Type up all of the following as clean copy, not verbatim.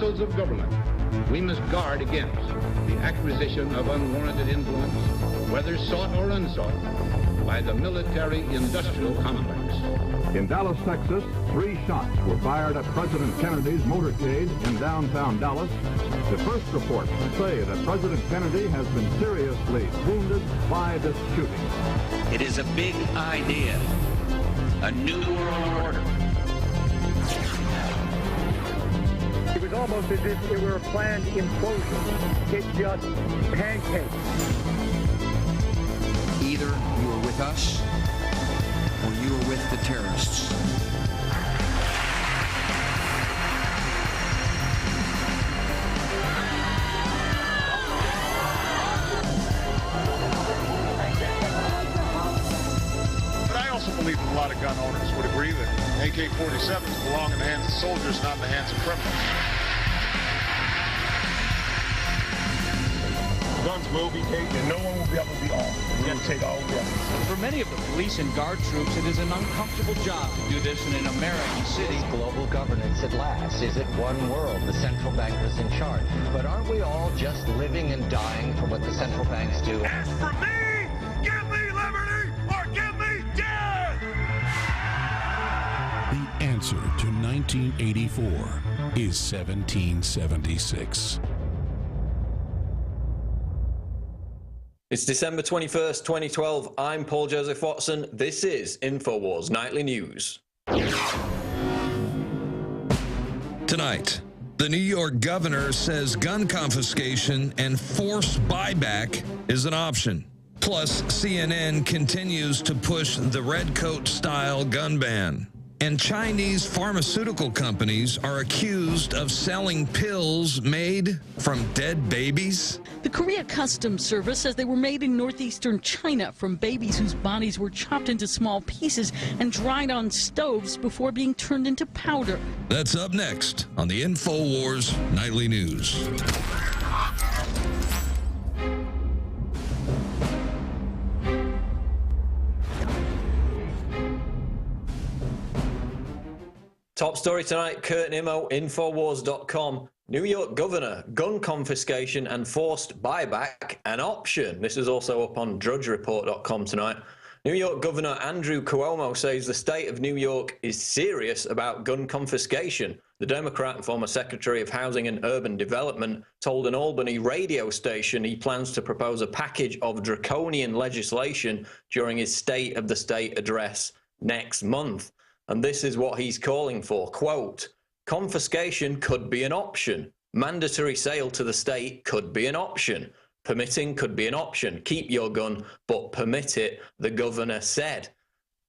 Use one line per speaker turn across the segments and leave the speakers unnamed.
councils of government, we must guard against the acquisition of unwarranted influence, whether sought or unsought, by the military-industrial complex.
In Dallas, Texas, 3 shots were fired at President Kennedy's motorcade in downtown Dallas. The first reports say that President Kennedy has been seriously wounded by this shooting.
It is a big idea, a new world order.
It was almost as if it were a planned implosion. It just pancaked.
Either you are with us or you are with the terrorists.
But I also believe that a lot of gun owners would agree that AK-47s belong in the hands of soldiers, not in the hands of criminals.
Guns will be taken, and no one will be able to be armed. We're going to take all guns.
For many of the police and guard troops, it is an uncomfortable job to do this in an American city.
Global governance at last. Is it one world? The central bankers in charge. But aren't we all just living and dying for what the central banks do?
As for me, give me liberty or give me death!
The answer to 1984 is 1776.
It's December 21st, 2012. I'm Paul Joseph Watson. This is InfoWars Nightly News.
Tonight, the New York governor says gun confiscation and forced buyback is an option. Plus, CNN continues to push the redcoat-style gun ban. And Chinese pharmaceutical companies are accused of selling pills made from dead babies.
The Korea Customs Service says they were made in northeastern China from babies whose bodies were chopped into small pieces and dried on stoves before being turned into powder.
That's up next on the InfoWars Nightly News.
Top story tonight, Kurt Nimmo, Infowars.com. New York governor, gun confiscation and forced buyback an option. This is also up on drudgereport.com tonight. New York Governor Andrew Cuomo says the state of New York is serious about gun confiscation. The Democrat and former Secretary of Housing and Urban Development told an Albany radio station he plans to propose a package of draconian legislation during his State of the State address next month. And this is what he's calling for, quote, confiscation could be an option. Mandatory sale to the state could be an option. Permitting could be an option. Keep your gun, but permit it, the governor said.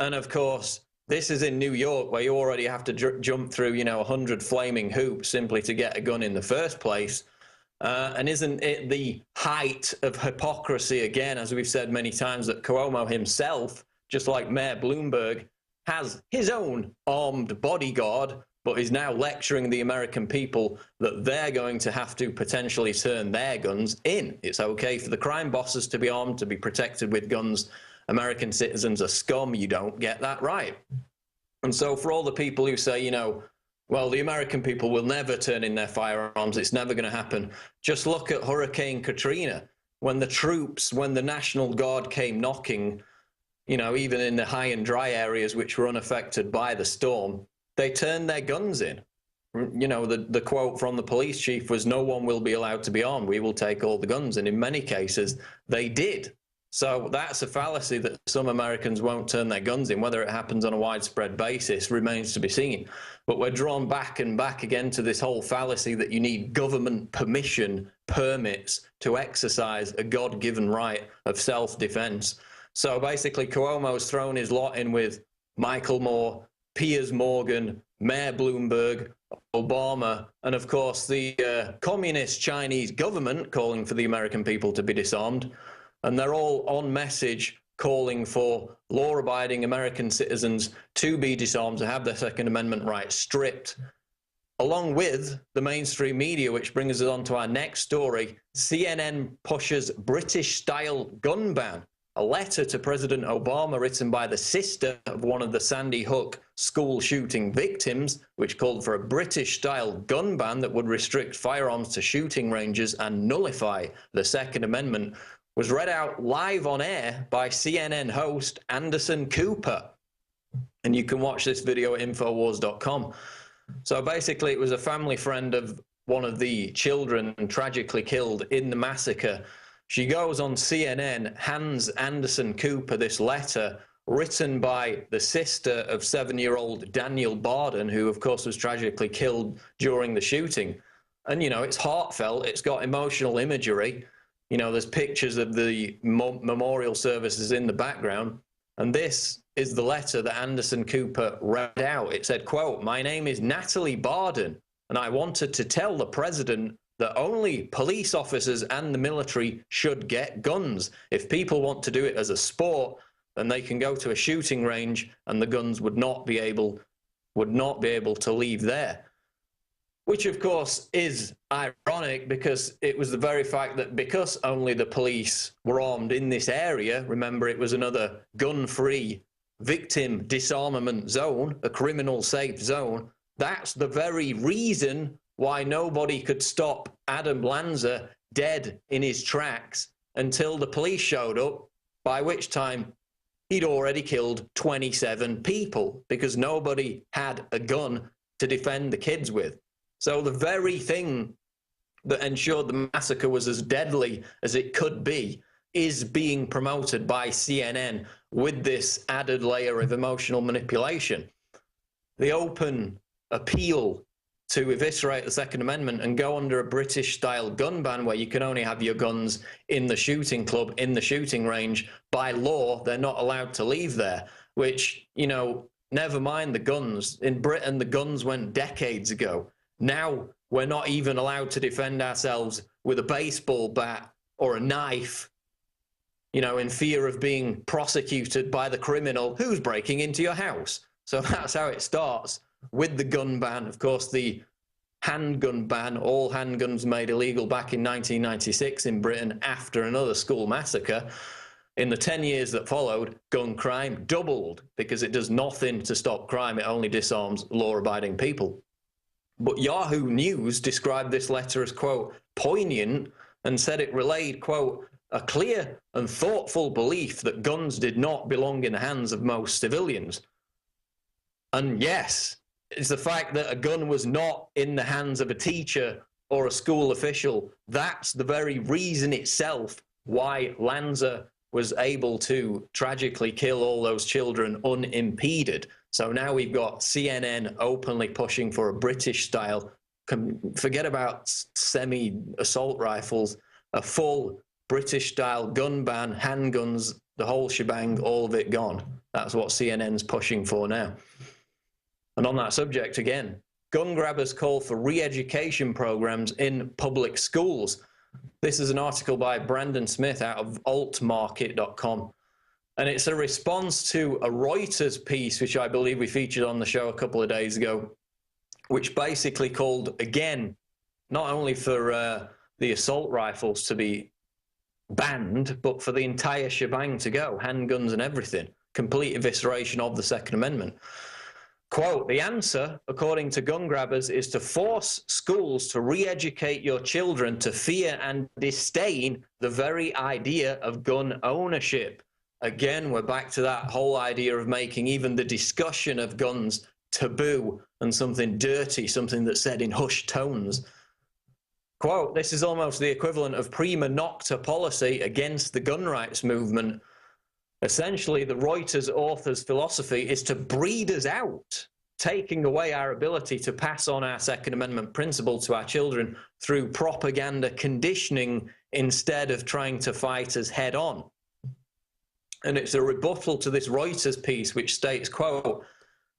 And of course, this is in New York, where you already have to jump through, 100 flaming hoops simply to get a gun in the first place. And isn't it the height of hypocrisy, again, as we've said many times, that Cuomo himself, just like Mayor Bloomberg, has his own armed bodyguard, but is now lecturing the American people that they're going to have to potentially turn their guns in. It's okay for the crime bosses to be armed, to be protected with guns. American citizens are scum. You don't get that right. And so for all the people who say, well, the American people will never turn in their firearms, it's never going to happen. Just look at Hurricane Katrina. When the National Guard came knocking, even in the high and dry areas which were unaffected by the storm, they turned their guns in. The quote from the police chief was, no one will be allowed to be armed. We will take all the guns. And in many cases, they did. So that's a fallacy that some Americans won't turn their guns in. Whether it happens on a widespread basis remains to be seen. But we're drawn back and back again to this whole fallacy that you need government permission, permits to exercise a God-given right of self-defense. So basically, Cuomo's thrown his lot in with Michael Moore, Piers Morgan, Mayor Bloomberg, Obama, and of course the communist Chinese government calling for the American people to be disarmed. And they're all on message calling for law-abiding American citizens to be disarmed, to have their Second Amendment rights stripped. Along with the mainstream media, which brings us on to our next story, CNN pushes British-style gun ban. A letter to President Obama written by the sister of one of the Sandy Hook school shooting victims, which called for a British-style gun ban that would restrict firearms to shooting ranges and nullify the Second Amendment, was read out live on air by CNN host Anderson Cooper. And you can watch this video at InfoWars.com. So basically, it was a family friend of one of the children tragically killed in the massacre. She goes on CNN, hands Anderson Cooper this letter written by the sister of 7-year-old Daniel Barden, who, of course, was tragically killed during the shooting. And, you know, it's heartfelt. It's got emotional imagery. You know, there's pictures of the memorial services in the background. And this is the letter that Anderson Cooper read out. It said, quote, "My name is Natalie Barden, and I wanted to tell the president that only police officers and the military should get guns. If people want to do it as a sport, then they can go to a shooting range and the guns would not be able to leave there." Which, of course, is ironic because it was the very fact that because only the police were armed in this area, remember it was another gun-free victim disarmament zone, a criminal-safe zone, that's the very reason why nobody could stop Adam Lanza dead in his tracks until the police showed up, by which time he'd already killed 27 people because nobody had a gun to defend the kids with. So the very thing that ensured the massacre was as deadly as it could be is being promoted by CNN with this added layer of emotional manipulation. The open appeal to eviscerate the Second Amendment and go under a British-style gun ban where you can only have your guns in the shooting club, in the shooting range. By law, they're not allowed to leave there, which, you know, never mind the guns. In Britain, the guns went decades ago. Now we're not even allowed to defend ourselves with a baseball bat or a knife, you know, in fear of being prosecuted by the criminal who's breaking into your house. So that's how it starts with the gun ban. Of course, the handgun ban, all handguns made illegal back in 1996 in Britain after another school massacre. In the 10 years that followed, gun crime doubled because it does nothing to stop crime. It only disarms law-abiding people. But Yahoo News described this letter as, quote, poignant, and said it relayed, quote, a clear and thoughtful belief that guns did not belong in the hands of most civilians. And yes, it's the fact that a gun was not in the hands of a teacher or a school official. That's the very reason itself why Lanza was able to tragically kill all those children unimpeded. So now we've got CNN openly pushing for a British-style, forget about semi-assault rifles, a full British-style gun ban, handguns, the whole shebang, all of it gone. That's what CNN's pushing for now. And on that subject again, gun grabbers call for re-education programs in public schools. This is an article by Brandon Smith out of altmarket.com. And it's a response to a Reuters piece, which I believe we featured on the show a couple of days ago, which basically called, again, not only for the assault rifles to be banned, but for the entire shebang to go, handguns and everything, complete evisceration of the Second Amendment. Quote, the answer, according to gun grabbers, is to force schools to re-educate your children to fear and disdain the very idea of gun ownership. Again, we're back to that whole idea of making even the discussion of guns taboo and something dirty, something that's said in hushed tones. Quote, this is almost the equivalent of prima nocta policy against the gun rights movement. Essentially, the Reuters author's philosophy is to breed us out, taking away our ability to pass on our Second Amendment principle to our children through propaganda conditioning instead of trying to fight us head on. And it's a rebuttal to this Reuters piece, which states, quote,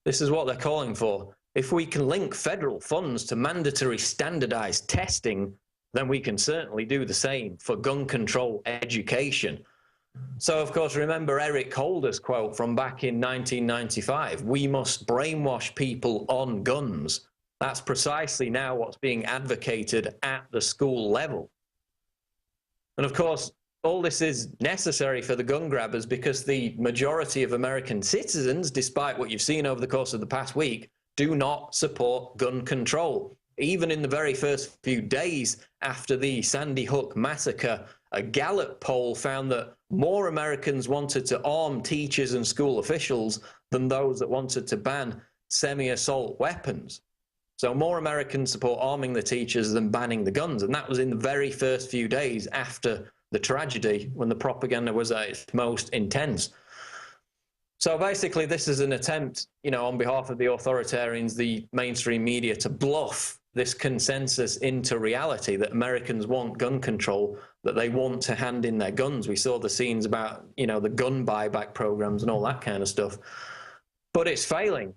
this is what they're calling for. If we can link federal funds to mandatory standardized testing, then we can certainly do the same for gun control education. So, of course, remember Eric Holder's quote from back in 1995, we must brainwash people on guns. That's precisely now what's being advocated at the school level. And, of course, all this is necessary for the gun grabbers because the majority of American citizens, despite what you've seen over the course of the past week, do not support gun control. Even in the very first few days after the Sandy Hook massacre, a Gallup poll found that more Americans wanted to arm teachers and school officials than those that wanted to ban semi-assault weapons. So more Americans support arming the teachers than banning the guns. And that was in the very first few days after the tragedy, when the propaganda was at its most intense. So basically, this is an attempt, on behalf of the authoritarians, the mainstream media, to bluff this consensus into reality that Americans want gun control, that they want to hand in their guns. We saw the scenes about, the gun buyback programs and all that kind of stuff. But it's failing.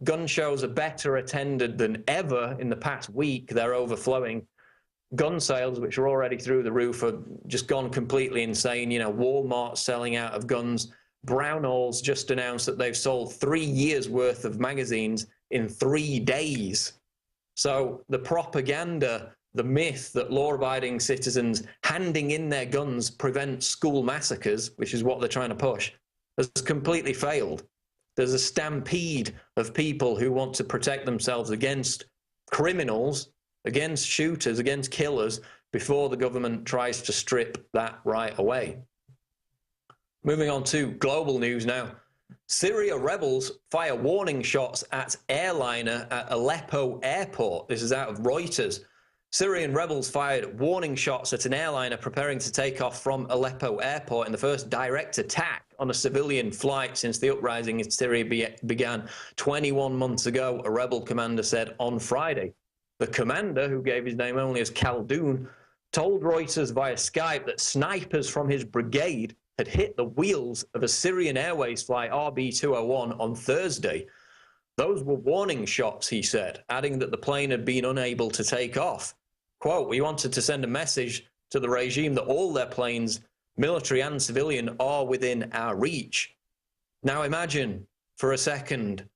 Gun shows are better attended than ever in the past week. They're overflowing. Gun sales, which are already through the roof, are just gone completely insane. Walmart selling out of guns. Brownells just announced that they've sold 3 years worth of magazines in 3 days. So the propaganda, the myth that law-abiding citizens handing in their guns prevents school massacres, which is what they're trying to push, has completely failed. There's a stampede of people who want to protect themselves against criminals, against shooters, against killers, before the government tries to strip that right away. Moving on to global news now. Syria rebels fire warning shots at airliner at Aleppo airport. This is out of Reuters. Syrian rebels fired warning shots at an airliner preparing to take off from Aleppo airport in the first direct attack on a civilian flight since the uprising in Syria began 21 months ago, a rebel commander said on Friday. The commander, who gave his name only as Khaldoon, told Reuters via Skype that snipers from his brigade had hit the wheels of a Syrian Airways flight RB201 on Thursday. Those were warning shots, he said, adding that the plane had been unable to take off. Quote, "We wanted to send a message to the regime that all their planes, military and civilian, are within our reach." Now imagine for a second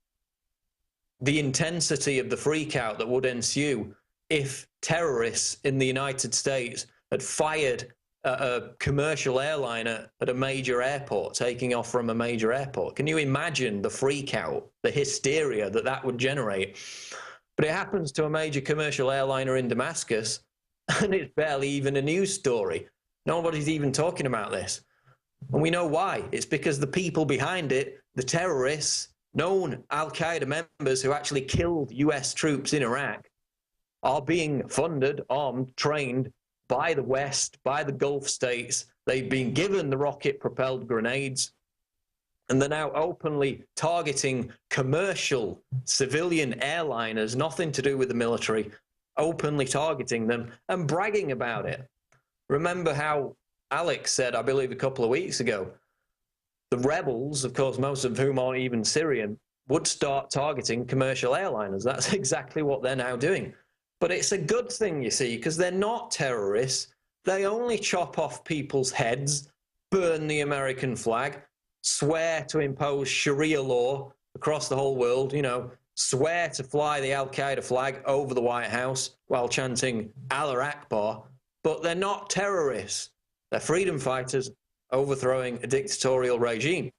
the intensity of the freakout that would ensue if terrorists in the United States had fired a commercial airliner at a major airport, taking off from a major airport. Can you imagine the freakout, the hysteria that would generate? But it happens to a major commercial airliner in Damascus, and it's barely even a news story. Nobody's even talking about this. And we know why. It's because the people behind it, the terrorists, known Al-Qaeda members who actually killed US troops in Iraq, are being funded, armed, trained by the West, by the Gulf states. They've been given the rocket-propelled grenades, and they're now openly targeting commercial civilian airliners, nothing to do with the military, openly targeting them and bragging about it. Remember how Alex said, I believe a couple of weeks ago, the rebels, of course, most of whom aren't even Syrian, would start targeting commercial airliners. That's exactly what they're now doing. But it's a good thing, you see, because they're not terrorists. They only chop off people's heads, burn the American flag, swear to impose Sharia law across the whole world, swear to fly the Al-Qaeda flag over the White House while chanting Allah Akbar. But they're not terrorists. They're freedom fighters overthrowing a dictatorial regime,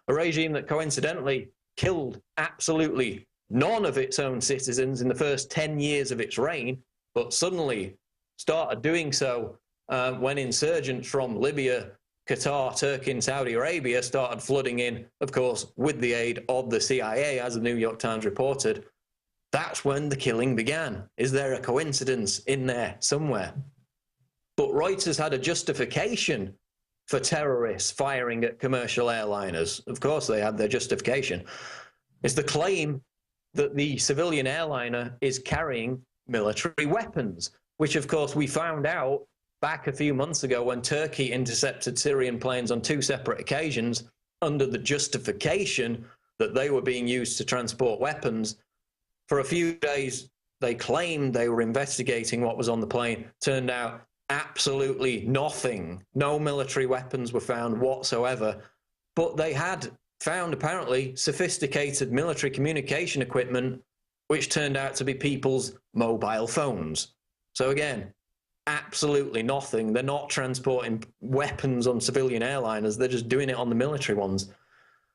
a regime that coincidentally killed absolutely none of its own citizens in the first 10 years of its reign, but suddenly started doing so when insurgents from Libya, Qatar, Turkey, and Saudi Arabia started flooding in, of course, with the aid of the CIA, as the New York Times reported. That's when the killing began. Is there a coincidence in there somewhere? But Reuters had a justification for terrorists firing at commercial airliners. Of course, they had their justification. It's the claim that the civilian airliner is carrying military weapons, which of course we found out back a few months ago when Turkey intercepted Syrian planes on 2 separate occasions under the justification that they were being used to transport weapons. For a few days, they claimed they were investigating what was on the plane. Turned out absolutely nothing. No military weapons were found whatsoever, but they had found apparently sophisticated military communication equipment, which turned out to be people's mobile phones. So again, absolutely nothing. They're not transporting weapons on civilian airliners. They're just doing it on the military ones.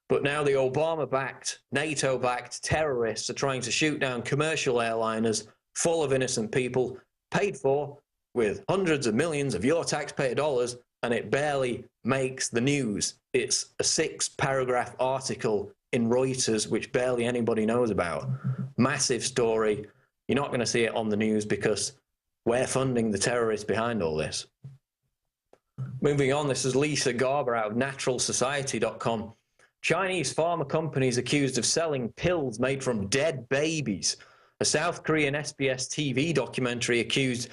But now the Obama-backed, NATO-backed terrorists are trying to shoot down commercial airliners full of innocent people, paid for with hundreds of millions of your taxpayer dollars, and it barely makes the news. It's a 6-paragraph article in Reuters, which barely anybody knows about. Massive story. You're not going to see it on the news because we're funding the terrorists behind all this. Moving on, this is Lisa Garber out of naturalsociety.com. Chinese pharma companies accused of selling pills made from dead babies. A South Korean SBS TV documentary accused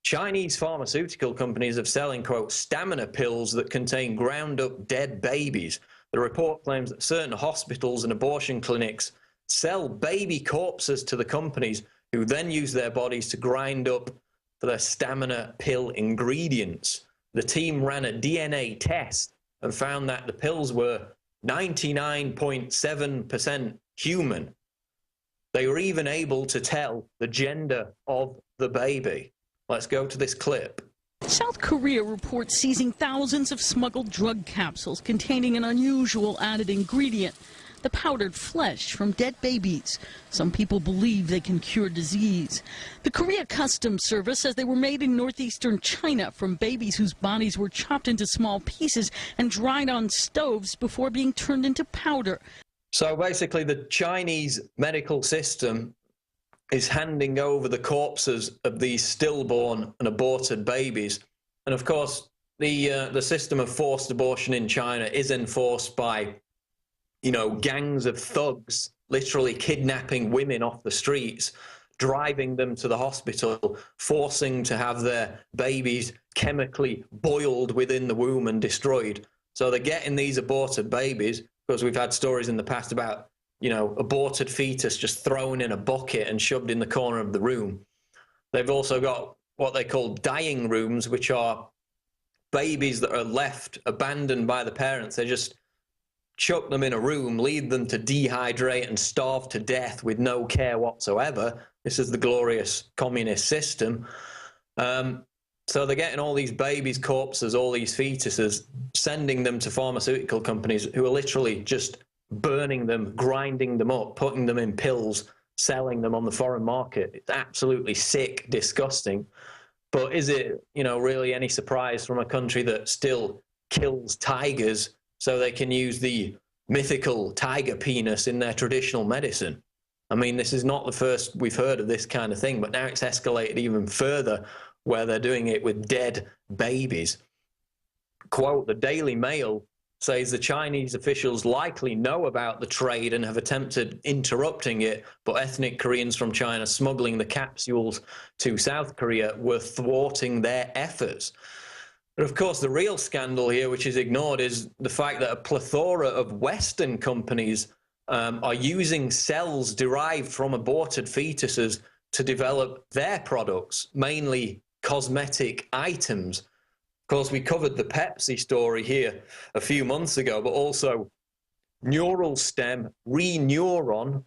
Chinese pharmaceutical companies of selling, quote, stamina pills that contain ground-up dead babies. The report claims that certain hospitals and abortion clinics sell baby corpses to the companies, who then use their bodies to grind up their stamina pill ingredients. The team ran a DNA test and found that the pills were 99.7% human. They were even able to tell the gender of the baby. Let's go to this clip.
South Korea reports seizing thousands of smuggled drug capsules containing an unusual added ingredient, the powdered flesh from dead babies. Some people believe they can cure disease. The Korea Customs Service says they were made in northeastern China from babies whose bodies were chopped into small pieces and dried on stoves before being turned into powder.
So basically the Chinese medical system is handing over the corpses of these stillborn and aborted babies. And of course, the system of forced abortion in China is enforced by, you know, gangs of thugs literally kidnapping women off the streets, driving them to the hospital, forcing to have their babies chemically boiled within the womb and destroyed. So they're getting these aborted babies, because we've had stories in the past about, you know, aborted fetus just thrown in a bucket and shoved in the corner of the room. They've also got what they call dying rooms, which are babies that are left abandoned by the parents. They just chuck them in a room, leave them to dehydrate and starve to death with no care whatsoever. This is the glorious communist system. So they're getting all these babies' corpses, all these fetuses, sending them to pharmaceutical companies who are literally just burning them, grinding them up, putting them in pills, selling them on the foreign market. It's absolutely sick, disgusting. But is it, you know, really any surprise from a country that still kills tigers so they can use the mythical tiger penis in their traditional medicine? I mean, this is not the first we've heard of this kind of thing, but now it's escalated even further, where they're doing it with dead babies. Quote, the Daily Mail says the Chinese officials likely know about the trade and have attempted interrupting it, but ethnic Koreans from China smuggling the capsules to South Korea were thwarting their efforts. But of course, the real scandal here, which is ignored, is the fact that a plethora of Western companies are using cells derived from aborted fetuses to develop their products, mainly cosmetic items. Of course, we covered the Pepsi story here a few months ago, but also Neuralstem, Reneuron,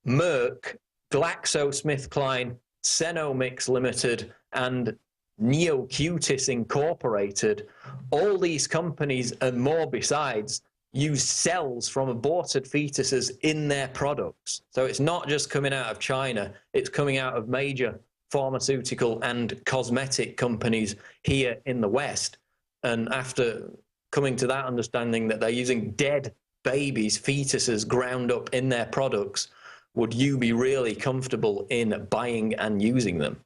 Merck, GlaxoSmithKline, Cenomix Limited, and Neocutis Incorporated. All these companies and more besides use cells from aborted fetuses in their products. So it's not just coming out of China, it's coming out of major pharmaceutical and cosmetic companies here in the West. And after coming to that understanding that they're using dead babies, fetuses ground up in their products, would you be really comfortable in buying and using them?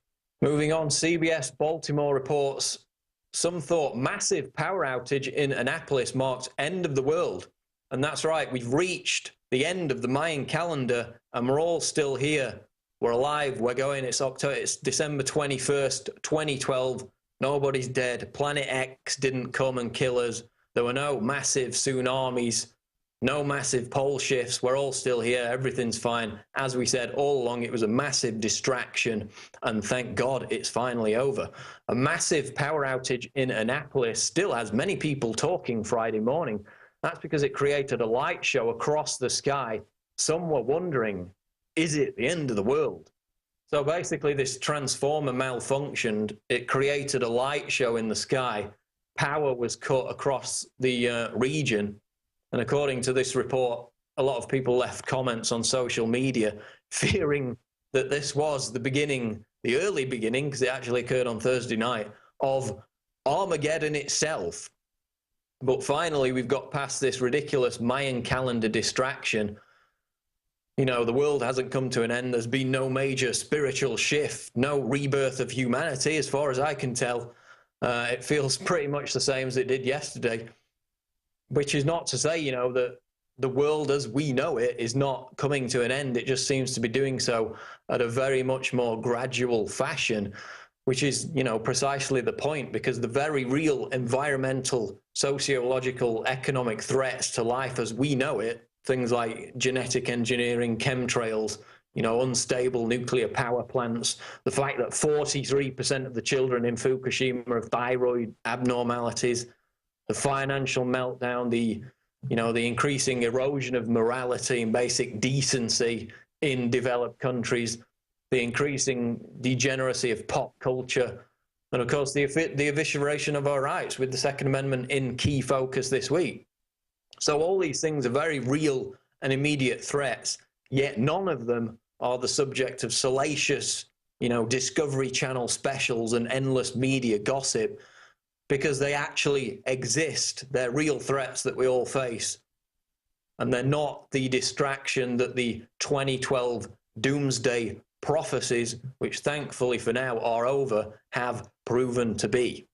Moving on, CBS Baltimore reports some thought massive power outage in Annapolis marked end of the world. And that's right, we've reached the end of the Mayan calendar and we're all still here. We're alive, we're going, it's December 21st, 2012. Nobody's dead. Planet X didn't come and kill us. There were no massive tsunamis, no massive pole shifts. We're all still here. Everything's fine. As we said all along, it was a massive distraction, and thank God it's finally over. A massive power outage in Annapolis still has many people talking Friday morning. That's because it created a light show across the sky. Some were wondering, is it the end of the world? So basically this transformer malfunctioned. It created a light show in the sky. Power was cut across the region. And according to this report, a lot of people left comments on social media fearing that this was the beginning, the early beginning, because it actually occurred on Thursday night, of Armageddon itself. But finally, we've got past this ridiculous Mayan calendar distraction. You know, the world hasn't come to an end. There's been no major spiritual shift, no rebirth of humanity, as far as I can tell. It feels pretty much the same as it did yesterday, which is not to say, you know, that the world as we know it is not coming to an end. It just seems to be doing so at a very much more gradual fashion, which is, you know, precisely the point, because the very real environmental, sociological, economic threats to life as we know it, things like genetic engineering, chemtrails, you know, unstable nuclear power plants, the fact that 43% of the children in Fukushima have thyroid abnormalities, the financial meltdown, the increasing erosion of morality and basic decency in developed countries, the increasing degeneracy of pop culture, and of course the evisceration of our rights with the Second Amendment in key focus this week. So all these things are very real and immediate threats, yet none of them are the subject of salacious, you know, Discovery Channel specials and endless media gossip, because they actually exist. They're real threats that we all face. And they're not the distraction that the 2012 doomsday prophecies, which thankfully for now are over, have proven to be.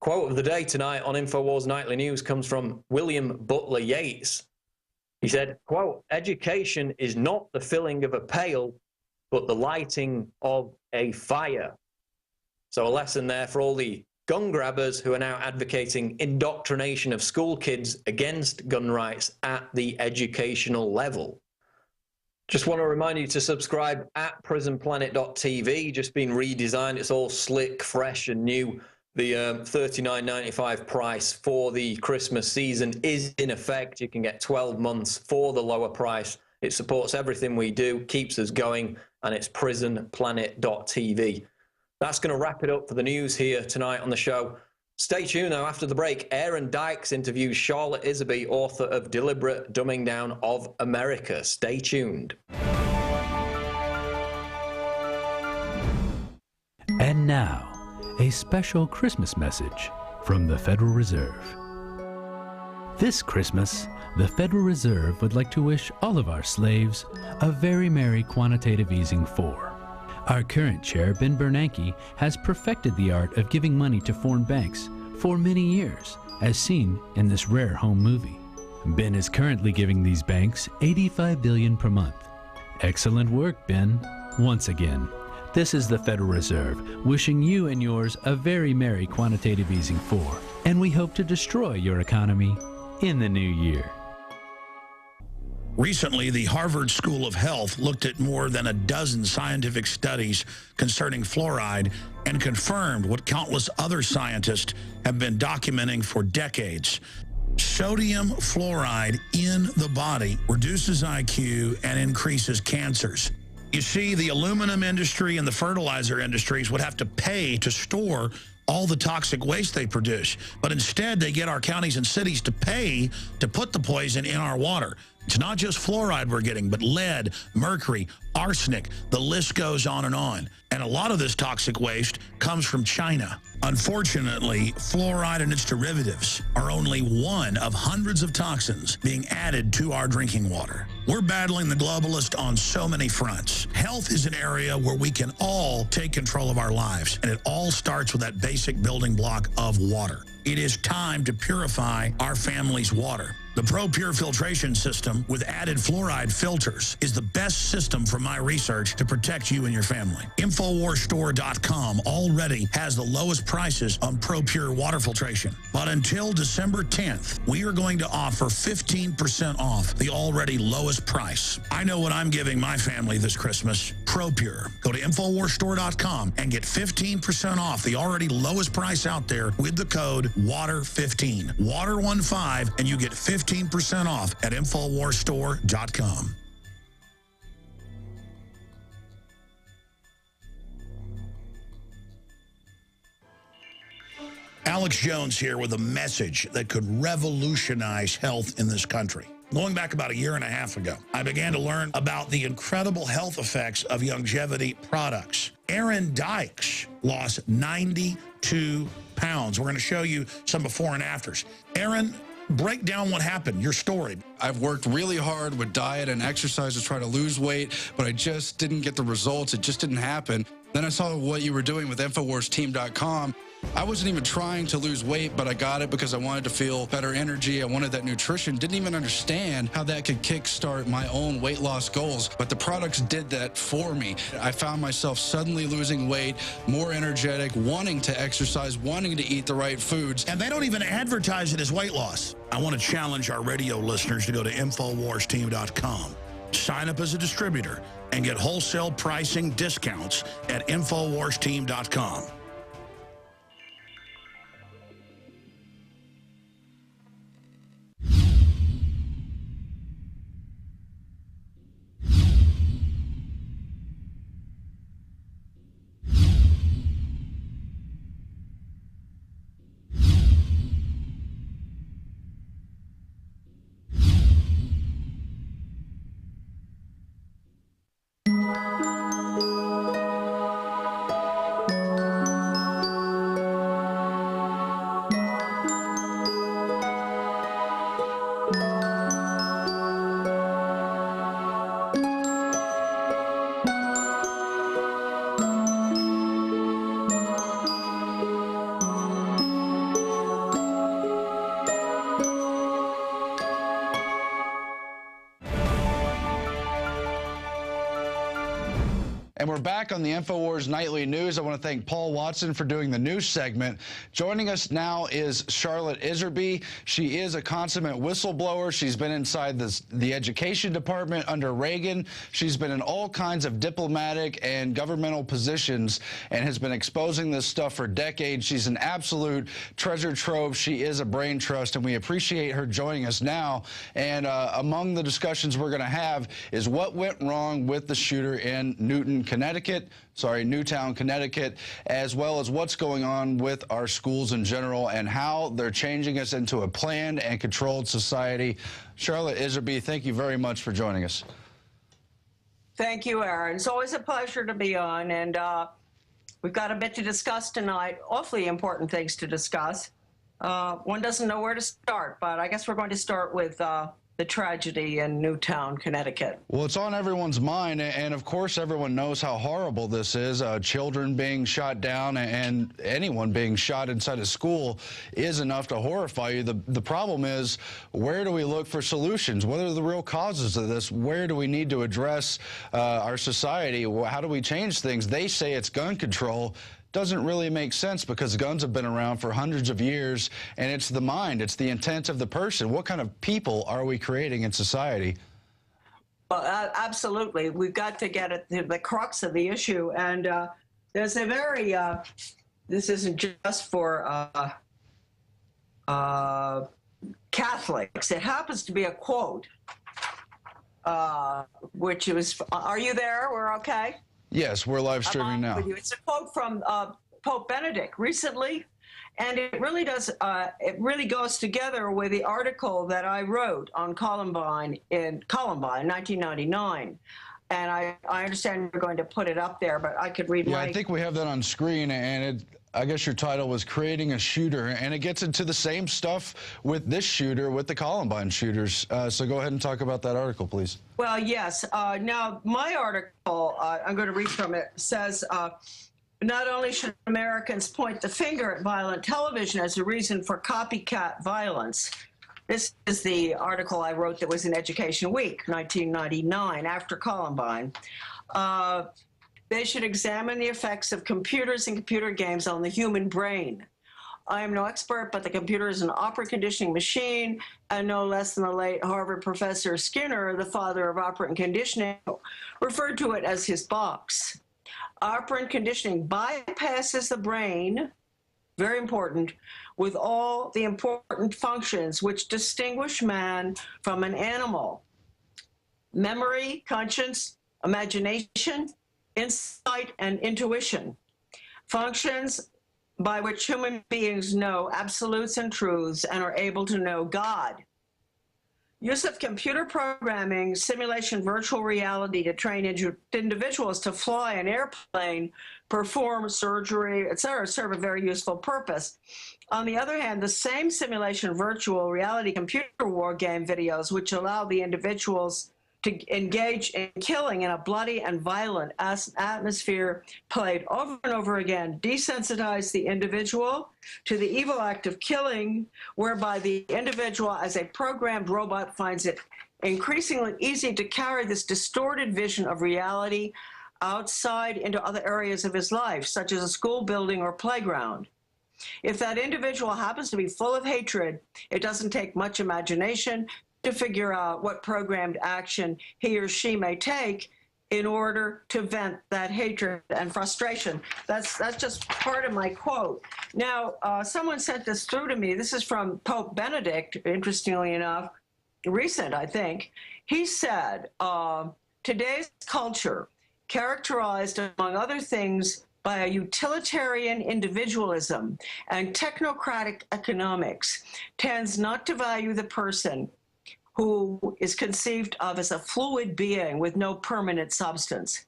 Quote of the day tonight on InfoWars Nightly News comes from William Butler Yeats. He said, quote, "Education is not the filling of a pail, but the lighting of a fire." So a lesson there for all the gun grabbers who are now advocating indoctrination of school kids against gun rights at the educational level. Just want to remind you to subscribe at prisonplanet.tv. Just been redesigned. It's all slick, fresh and new. The $39.95 price for the Christmas season is in effect. You can get 12 months for the lower price. It supports everything we do, keeps us going, and it's prisonplanet.tv. That's going to wrap it up for the news here tonight on the show. Stay tuned, though. After the break, Aaron Dykes interviews Charlotte Iserby, author of Deliberate Dumbing Down of America. Stay tuned.
And now, a special Christmas message from the Federal Reserve. This Christmas, the Federal Reserve would like to wish all of our slaves a very merry quantitative easing 4. Our current chair, Ben Bernanke, has perfected the art of giving money to foreign banks for many years, as seen in this rare home movie. Ben is currently giving these banks $85 billion per month. Excellent work, Ben. Once again, this is the Federal Reserve wishing you and yours a very merry quantitative easing 4, and we hope to destroy your economy in the new year.
Recently, the Harvard School of Health looked at more than a dozen scientific studies concerning fluoride and confirmed what countless other scientists have been documenting for decades. Sodium fluoride in the body reduces IQ and increases cancers. You see, the aluminum industry and the fertilizer industries would have to pay to store all the toxic waste they produce, but instead they get our counties and cities to pay to put the poison in our water. It's not just fluoride we're getting, but lead, mercury, arsenic, the list goes on. And a lot of this toxic waste comes from China. Unfortunately, fluoride and its derivatives are only one of hundreds of toxins being added to our drinking water. We're battling the globalists on so many fronts. Health is an area where we can all take control of our lives, and it all starts with that basic building block of water. It is time to purify our family's water. The ProPure filtration system with added fluoride filters is the best system from my research to protect you and your family. InfoWarsStore.com already has the lowest prices on ProPure water filtration. But until December 10th, we are going to offer 15% off the already lowest price. I know what I'm giving my family this Christmas. ProPure. Go to InfoWarsStore.com and get 15% off the already lowest price out there with the code WATER15. WATER15, and you get 15% off at InfoWarsStore.com. Alex Jones here with a message that could revolutionize health in this country. Going back about a year and a half ago, I began to learn about the incredible health effects of longevity products. Aaron Dykes lost 92 pounds. We're going to show you some before and afters. Aaron, break down what happened, your story.
I've worked really hard with diet and exercise to try to lose weight, but I just didn't get the results. It just didn't happen. Then I saw what you were doing with InfoWarsTeam.com. I wasn't even trying to lose weight, but I got it because I wanted to feel better energy. I wanted that nutrition. Didn't even understand how that could kickstart my own weight loss goals, but the products did that for me. I found myself suddenly losing weight, more energetic, wanting to exercise, wanting to eat the right foods.
And they don't even advertise it as weight loss. I want to challenge our radio listeners to go to InfoWarsTeam.com. Sign up as a distributor and get wholesale pricing discounts at InfoWarsTeam.com.
And we're back on the InfoWars Nightly News. I want to thank Paul Watson for doing the news segment. Joining us now is Charlotte Iserby. She is a consummate whistleblower. She's been inside the education department under Reagan. She's been in all kinds of diplomatic and governmental positions and has been exposing this stuff for decades. She's an absolute treasure trove. She is a brain trust, and we appreciate her joining us now. And among the discussions we're going to have is what went wrong with the shooter in Newtown, Connecticut, as well as what's going on with our schools in general and how they're changing us into a planned and controlled society. Charlotte Iserby, thank you very much for joining us.
Thank you, Aaron. It's always a pleasure to be on, and we've got a bit to discuss tonight, awfully important things to discuss. One doesn't know where to start, but I guess we're going to start with the tragedy in Newtown, Connecticut.
Well, it's on everyone's mind, and of course everyone knows how horrible this is. Children being shot down and anyone being shot inside a school is enough to horrify you. The problem is, where do we look for solutions? What are the real causes of this? Where do we need to address our society? How do we change things? They say it's gun control. Doesn't really make sense because guns have been around for hundreds of years, and it's the mind, it's the intent of the person. What kind of people are we creating in society?
Well, absolutely. We've got to get at the crux of the issue, and there's a very, this isn't just for Catholics. It happens to be a quote, which was, are you there? We're okay?
Yes, we're live streaming now.
It's a quote from Pope Benedict recently, and it really does. It really goes together with the article that I wrote on Columbine in 1999. And I understand you're going to put it up there, but I could read.
Yeah, I think we have that on screen, and I guess your title was Creating a Shooter, and it gets into the same stuff with this shooter, with the Columbine shooters. So go ahead and talk about that article, please.
Well, yes. Now, my article, I'm going to read from it, says, not only should Americans point the finger at violent television as a reason for copycat violence. This is the article I wrote that was in Education Week, 1999, after Columbine. They should examine the effects of computers and computer games on the human brain. I am no expert, but the computer is an operant conditioning machine, and no less than the late Harvard professor Skinner, the father of operant conditioning, referred to it as his box. Operant conditioning bypasses the brain, very important, with all the important functions which distinguish man from an animal: memory, conscience, imagination, insight, and intuition. Functions by which human beings know absolutes and truths and are able to know God. Use of computer programming, simulation, virtual reality to train individuals to fly an airplane, perform surgery, etc., serve a very useful purpose. On the other hand, the same simulation, virtual reality, computer war game videos, which allow the individuals to engage in killing in a bloody and violent atmosphere, played over and over again, desensitize the individual to the evil act of killing, whereby the individual, as a programmed robot, finds it increasingly easy to carry this distorted vision of reality outside into other areas of his life, such as a school building or playground. If that individual happens to be full of hatred, it doesn't take much imagination to figure out what programmed action he or she may take in order to vent that hatred and frustration. That's just part of my quote. Now, someone sent this through to me. This is from Pope Benedict, interestingly enough, recent, I think. He said, today's culture, characterized, among other things, by a utilitarian individualism and technocratic economics, tends not to value the person who is conceived of as a fluid being with no permanent substance.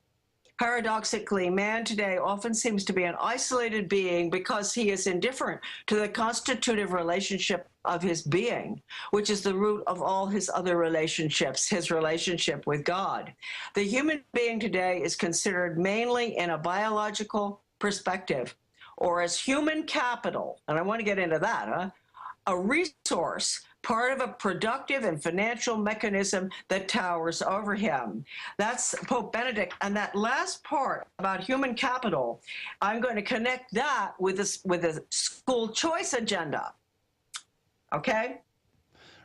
Paradoxically, man today often seems to be an isolated being because he is indifferent to the constitutive relationship of his being, which is the root of all his other relationships, his relationship with God. The human being today is considered mainly in a biological perspective, or as human capital, and I want to get into that, a resource, part of a productive and financial mechanism that towers over him. That's Pope Benedict. And that last part about human capital, I'm going to connect that with the school choice agenda. Okay?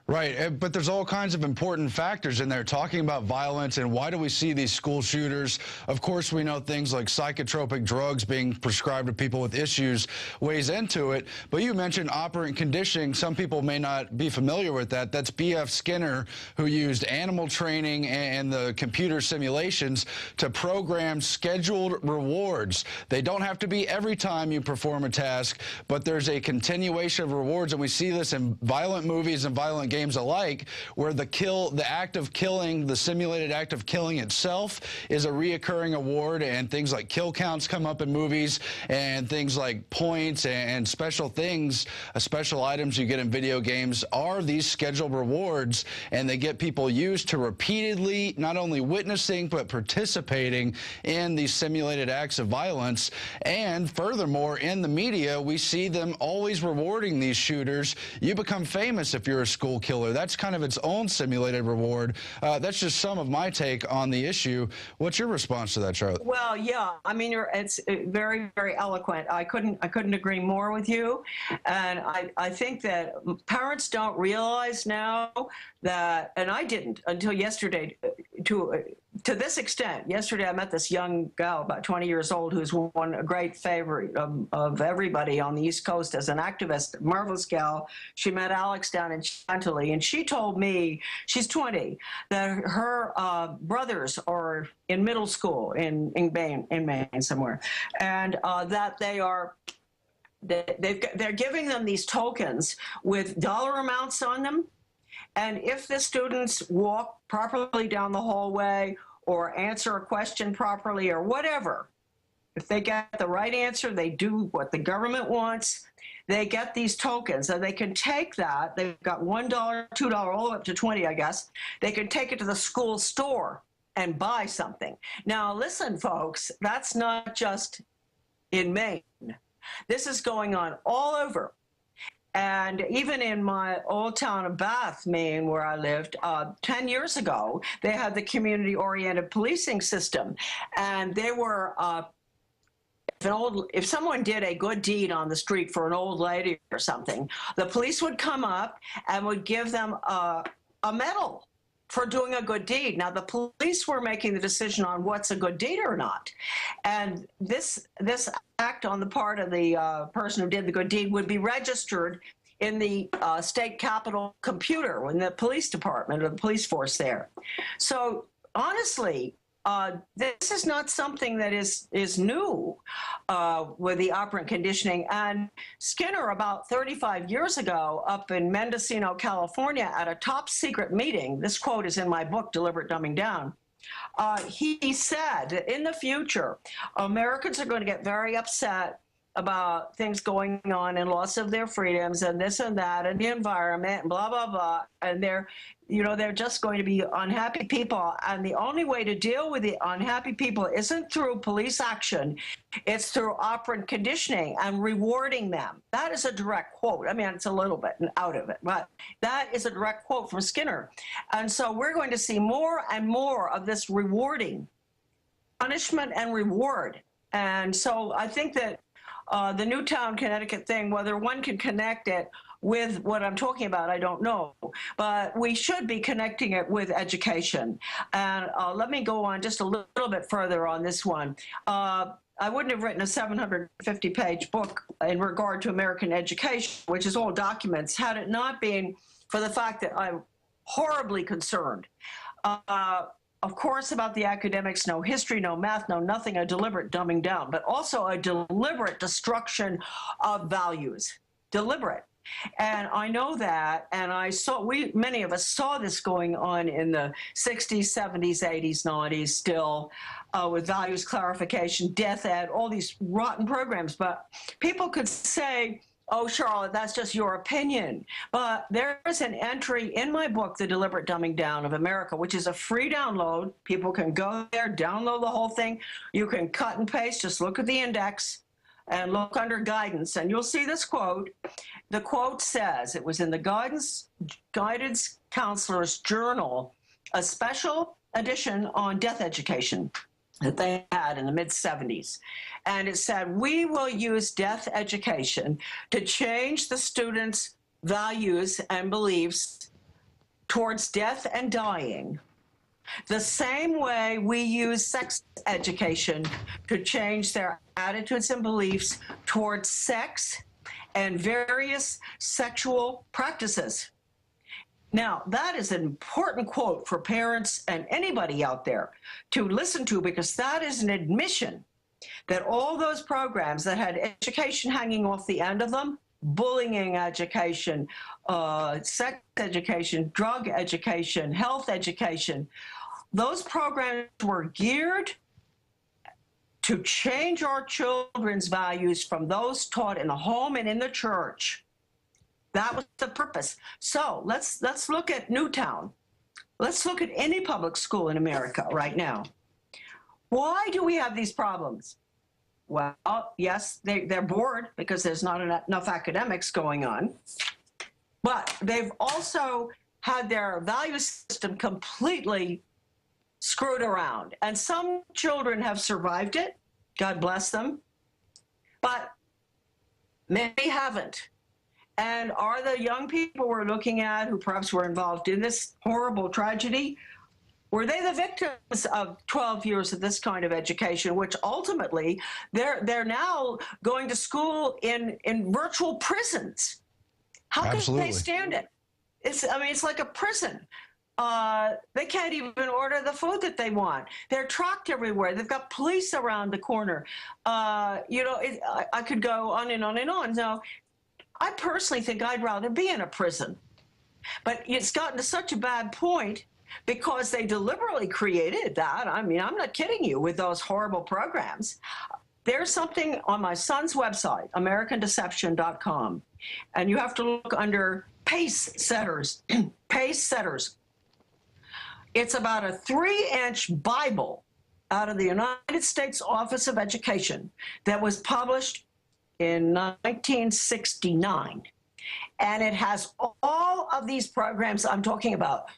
Right, but there's all kinds of important factors in there talking about violence and why do we see these school shooters. Of course, we know things like psychotropic drugs being prescribed to people with issues weighs into it, but you mentioned operant conditioning. Some people may not be familiar with that. That's B.F. Skinner, who used animal training and the computer simulations to program scheduled rewards. They don't have to be every time you perform a task, but there's a continuation of rewards, and we see this in violent movies and violent games alike, where the act of killing, the simulated act of killing itself is a reoccurring award, and things like kill counts come up in movies, and things like points and special things, special items you get in video games are these scheduled rewards, and they get people used to repeatedly not only witnessing but participating in these simulated acts of violence. And furthermore, in the media, we see them always rewarding these shooters. You become famous if you're a school killer. That's kind of its own simulated reward. That's just some of my take on the issue. What's your response to that, Charlotte?
Well, yeah, I mean, it's very, very eloquent. I couldn't agree more with you. And I think that parents don't realize now that, and I didn't until yesterday, to this extent. Yesterday, I met this young gal, about 20 years old, who's won a great favorite of everybody on the East Coast as an activist, marvelous gal. She met Alex down in Chantilly, and she told me, she's 20, that her brothers are in middle school in Maine somewhere, and that they're giving them these tokens with dollar amounts on them. And if the students walk properly down the hallway or answer a question properly or whatever, if they get the right answer, they do what the government wants, they get these tokens. And they can take that. They've got $1, $2, all the way up to 20, I guess. They can take it to the school store and buy something. Now, listen, folks, that's not just in Maine. This is going on all over. And even in my old town of Bath, Maine, where I lived, 10 years ago, they had the community-oriented policing system. And they were, if someone did a good deed on the street for an old lady or something, the police would come up and would give them a medal for doing a good deed. Now, the police were making the decision on what's a good deed or not. And this act on the part of the person who did the good deed would be registered in the state capitol computer in the police department or the police force there. So honestly, This is not something that is new with the operant conditioning. And Skinner, about 35 years ago, up in Mendocino, California, at a top secret meeting, this quote is in my book, Deliberate Dumbing Down, he said that in the future, Americans are going to get very upset about things going on and loss of their freedoms and this and that and the environment and blah, blah, blah. And they're just going to be unhappy people. And the only way to deal with the unhappy people isn't through police action. It's through operant conditioning and rewarding them. That is a direct quote. I mean, it's a little bit out of it, but that is a direct quote from Skinner. And so we're going to see more and more of this rewarding, punishment and reward. And so I think that the Newtown, Connecticut thing, whether one can connect it with what I'm talking about, I don't know. But we should be connecting it with education. And let me go on just a little bit further on this one. I wouldn't have written a 750-page book in regard to American education, which is all documents, had it not been for the fact that I'm horribly concerned. Of course, about the academics, no history, no math, no nothing, a deliberate dumbing down, but also a deliberate destruction of values, deliberate. And I know that, and many of us saw this going on in the 60s, 70s, 80s, 90s still, with values clarification, death ed, all these rotten programs. But people could say, oh, Charlotte, that's just your opinion. But there is an entry in my book, The Deliberate Dumbing Down of America, which is a free download. People can go there, download the whole thing. You can cut and paste, just look at the index and look under guidance, and you'll see this quote. The quote says, it was in the Guidance Counselor's Journal, a special edition on death education that they had in the mid-70s. And it said, we will use death education to change the students' values and beliefs towards death and dying, the same way we use sex education to change their attitudes and beliefs towards sex and various sexual practices. Now, that is an important quote for parents and anybody out there to listen to, because that is an admission that all those programs that had education hanging off the end of them, bullying education, sex education, drug education, health education, those programs were geared to change our children's values from those taught in the home and in the church. That was the purpose. So let's look at Newtown. Let's look at any public school in America right now. Why do we have these problems? Well, yes, they're bored because there's not enough academics going on, but they've also had their value system completely screwed around. And some children have survived it, God bless them, but many haven't. And are the young people we're looking at who perhaps were involved in this horrible tragedy, were they the victims of 12 years of this kind of education, which ultimately they're now going to school in virtual prisons? How can they stand it? It's like a prison. They can't even order the food that they want. They're tracked everywhere. They've got police around the corner. I could go on and on and on. Now, I personally think I'd rather be in a prison. But it's gotten to such a bad point because they deliberately created that. I mean, I'm not kidding you with those horrible programs. There's something on my son's website, AmericanDeception.com, and you have to look under pace setters. Pace setters. It's about a 3-inch Bible out of the United States Office of Education that was published in 1969. And it has all of these programs I'm talking about.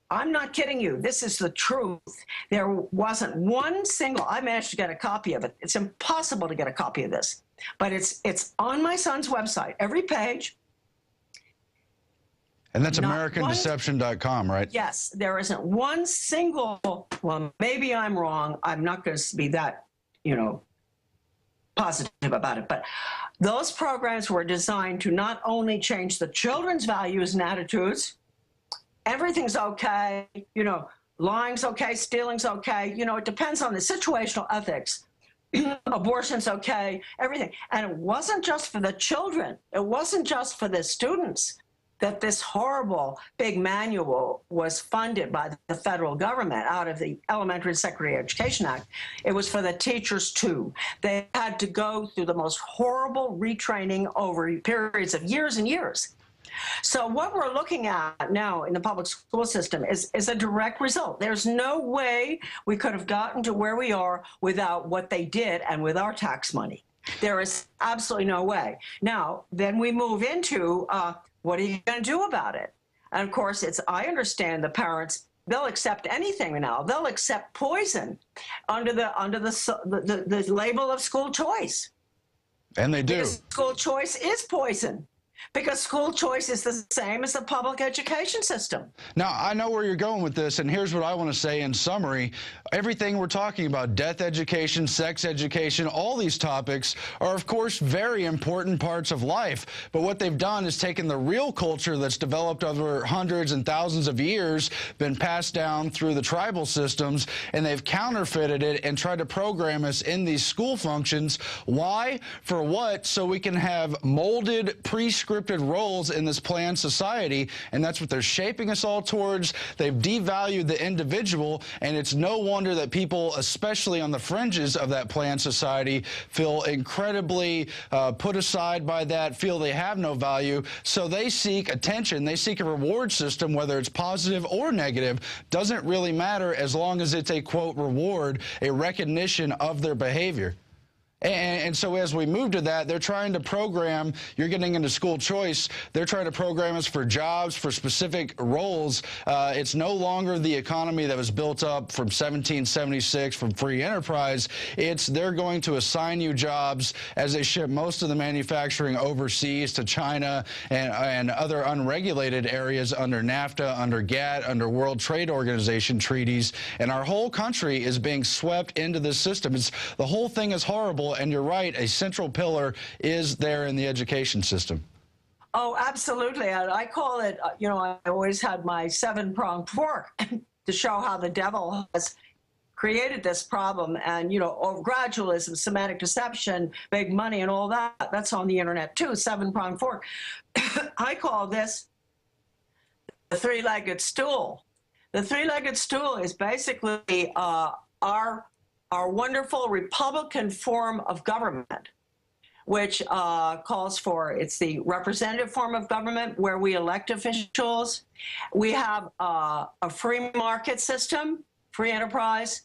I'm not kidding you. This is the truth. There wasn't one single, I managed to get a copy of it. It's impossible to get a copy of this, but it's on my son's website, every page.
And that's AmericanDeception.com, right?
Yes, there isn't one single, well, maybe I'm wrong. I'm not going to be that, positive about it. But those programs were designed to not only change the children's values and attitudes, everything's okay, lying's okay, stealing's okay. You know, it depends on the situational ethics. Abortion's okay, everything. And it wasn't just for the children. It wasn't just for the students that this horrible big manual was funded by the federal government out of the Elementary and Secondary Education Act. It was for the teachers, too. They had to go through the most horrible retraining over periods of years and years. So what we're looking at now in the public school system is a direct result. There's no way we could have gotten to where we are without what they did and with our tax money. There is absolutely no way. Now, then we move into what are you going to do about it? And of course, I understand the parents, they'll accept anything now. They'll accept poison under the label of school choice.
And they do.
Because school choice is poison. Because school choice is the same as the public education system.
Now, I know where you're going with this, and here's what I want to say in summary. Everything we're talking about, death education, sex education, all these topics are, of course, very important parts of life. But what they've done is taken the real culture that's developed over hundreds and thousands of years, been passed down through the tribal systems, and they've counterfeited it and tried to program us in these school functions. Why? For what? So we can have molded, prescripted roles in this planned society, and that's what they're shaping us all towards. They've devalued the individual, and it's no wonder that people, especially on the fringes of that planned society, feel incredibly put aside by that, feel they have no value, so they seek attention. They seek a reward system, whether it's positive or negative. Doesn't really matter as long as it's a, quote, reward, a recognition of their behavior. And so as we move to that, they're trying to program, you're getting into school choice, they're trying to program us for jobs, for specific roles. It's no longer the economy that was built up from 1776 from free enterprise. They're going to assign you jobs as they ship most of the manufacturing overseas to China and other unregulated areas under NAFTA, under GATT, under World Trade Organization treaties. And our whole country is being swept into this system. The whole thing is horrible. And you're right, a central pillar is there in the education system.
Oh, absolutely. And I call it, you know, I always had my 7-pronged fork to show how the devil has created this problem. And, you know, gradualism, semantic deception, big money and all that, that's on the internet too, 7-pronged fork. I call this the three-legged stool. The three-legged stool is basically our wonderful Republican form of government, which calls for, it's the representative form of government where we elect officials. We have a free market system, free enterprise,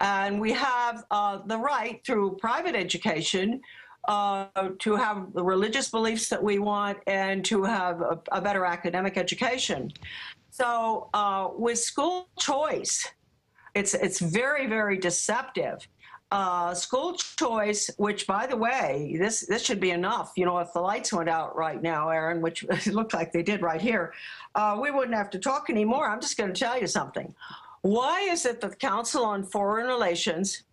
and we have the right through private education to have the religious beliefs that we want and to have a better academic education. So with school choice, it's very, very deceptive. School choice, which, by the way, this should be enough. You know, if the lights went out right now, Aaron, which it looked like they did right here, we wouldn't have to talk anymore. I'm just going to tell you something. Why is it that the Council on Foreign Relations,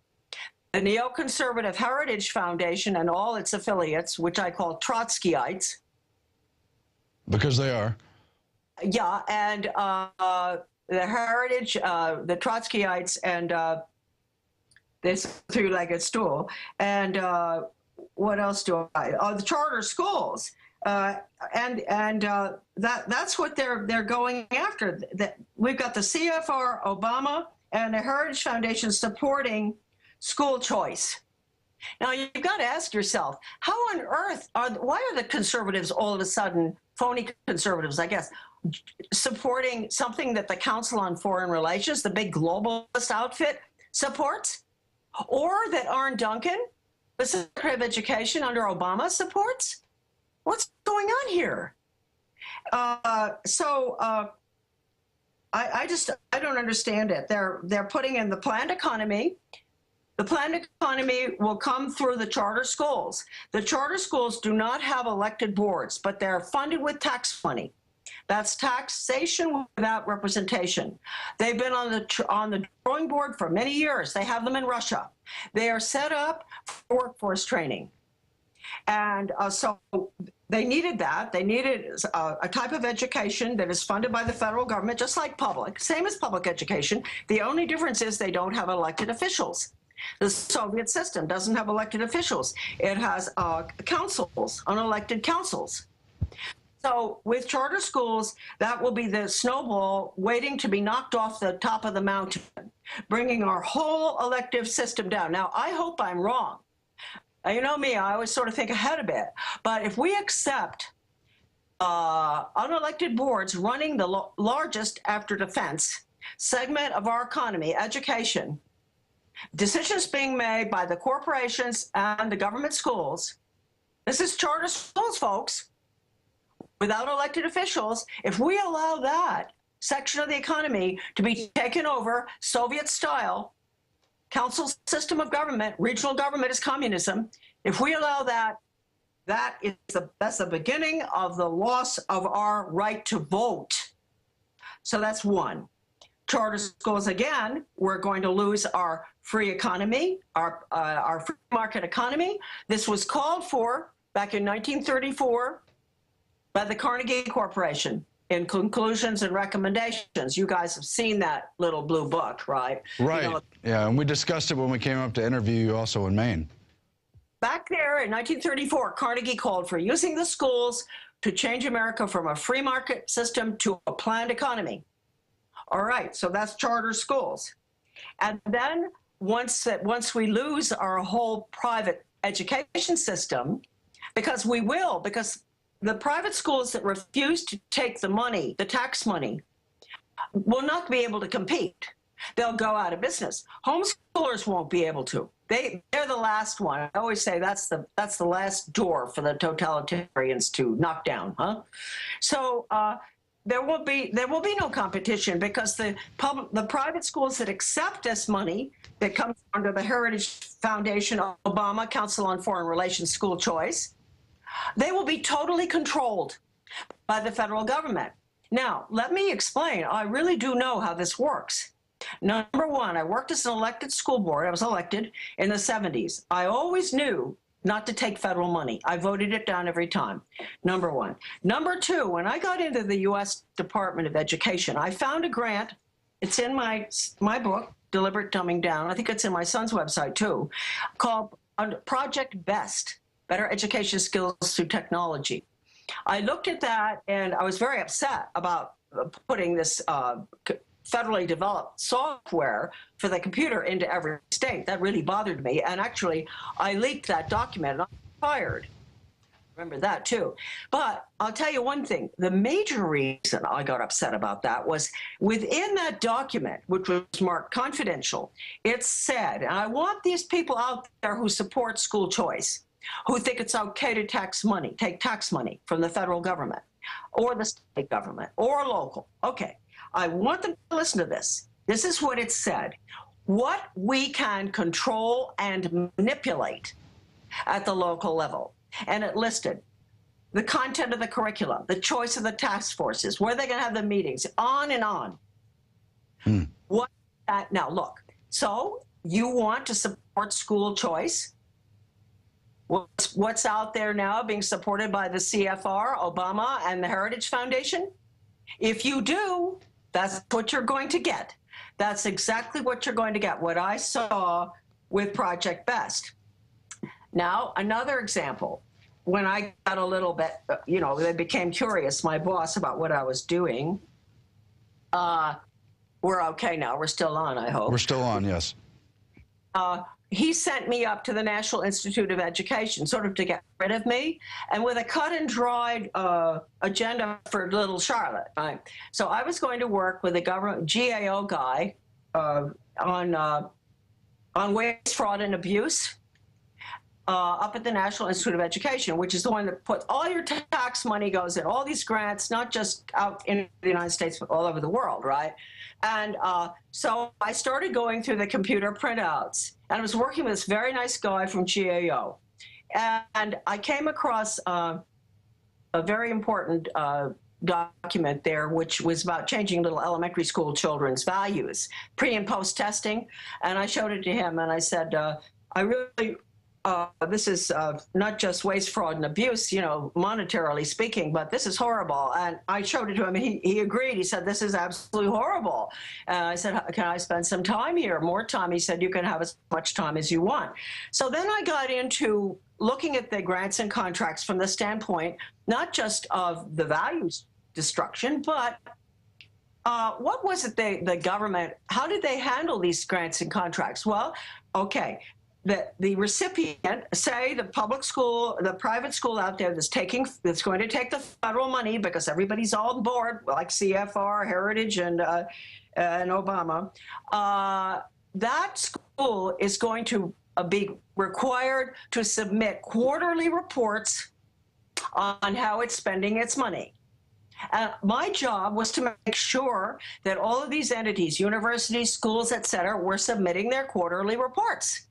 the Neoconservative Heritage Foundation, and all its affiliates, which I call Trotskyites.
Because they are.
Yeah, and the Heritage, the Trotskyites, and this three-legged stool. And what else do I? The charter schools. That's what they're going after. We've got the CFR, Obama, and the Heritage Foundation supporting school choice. Now, you've got to ask yourself, how on earth why are the conservatives all of a sudden, phony conservatives, I guess, supporting something that the Council on Foreign Relations, the big globalist outfit, supports? Or that Arne Duncan, the Secretary of Education under Obama, supports? What's going on here? I don't understand it. They're putting in the planned economy. The planned economy will come through the charter schools. The charter schools do not have elected boards, but they're funded with tax money. That's taxation without representation. They've been on the drawing board for many years. They have them in Russia. They are set up for workforce training. And so they needed that. They needed a type of education that is funded by the federal government, just like public, same as public education. The only difference is they don't have elected officials. The Soviet system doesn't have elected officials. It has councils, unelected councils. So with charter schools, that will be the snowball waiting to be knocked off the top of the mountain, bringing our whole elective system down. Now, I hope I'm wrong. You know me, I always sort of think ahead a bit. But if we accept unelected boards running the largest, after defense, segment of our economy, education, decisions being made by the corporations and the government schools, this is charter schools, folks, without elected officials. If we allow that section of the economy to be taken over Soviet style, council system of government, regional government is communism. If we allow that, that's the beginning of the loss of our right to vote. So that's one. Charter schools, again, we're going to lose our free economy, our free market economy. This was called for back in 1934 by the Carnegie Corporation in Conclusions and Recommendations. You guys have seen that little blue book, right?
Right.
You know,
yeah, and we discussed it when we came up to interview you also in Maine.
Back there in 1934, Carnegie called for using the schools to change America from a free market system to a planned economy. All right, so that's charter schools. And then once we lose our whole private education system, because we will, because the private schools that refuse to take the money, the tax money, will not be able to compete. They'll go out of business. Homeschoolers won't be able to. They're the last one. I always say that's the last door for the totalitarians to knock down, huh? So there will be no competition, because the private schools that accept this money that comes under the Heritage Foundation, Obama Council on Foreign Relations School Choice, they will be totally controlled by the federal government. Now, let me explain. I really do know how this works. Number one, I worked as an elected school board. I was elected in the 70s. I always knew not to take federal money. I voted it down every time, number one. Number two, when I got into the U.S. Department of Education, I found a grant. It's in my book, Deliberate Dumbing Down. I think it's in my son's website, too, called Project BEST, Better Education Skills Through Technology. I looked at that, and I was very upset about putting this federally developed software for the computer into every state. That really bothered me. And actually, I leaked that document and I was fired. Remember that, too. But I'll tell you one thing. The major reason I got upset about that was within that document, which was marked confidential, it said, and I want these people out there who support school choice, who think it's okay to take tax money from the federal government or the state government or local. Okay, I want them to listen to this. This is what it said. What we can control and manipulate at the local level. And it listed the content of the curriculum, the choice of the task forces, where they're going to have the meetings, on and on. Now, look, so you want to support school choice? What's out there now being supported by the CFR, Obama, and the Heritage Foundation? If you do, that's what you're going to get. That's exactly what you're going to get, what I saw with Project BEST. Now, another example. When I got a little bit, they became curious, my boss, about what I was doing. We're okay now. We're still on, I hope.
We're still on, yes.
He sent me up to the National Institute of Education, sort of to get rid of me, and with a cut and dried agenda for little Charlotte. Right? So I was going to work with a government GAO guy on waste, fraud, and abuse up at the National Institute of Education, which is the one that puts all your tax money goes in, all these grants, not just out in the United States, but all over the world, right? And so I started going through the computer printouts, and I was working with this very nice guy from GAO. And I came across a very important document there, which was about changing little elementary school children's values, pre and post testing. And I showed it to him, and I said, I really this is not just waste, fraud, and abuse, you know, monetarily speaking, but this is horrible. And I showed it to him, and he agreed. He said, this is absolutely horrible. I said, can I spend some time here, more time? He said, you can have as much time as you want. So then I got into looking at the grants and contracts from the standpoint, not just of the values destruction, but what was it the government, how did they handle these grants and contracts? Well, okay. The recipient, say the public school, the private school out there that's going to take the federal money because everybody's all on board, like CFR, Heritage, and Obama. That school is going to be required to submit quarterly reports on how it's spending its money. My job was to make sure that all of these entities, universities, schools, et cetera, were submitting their quarterly reports.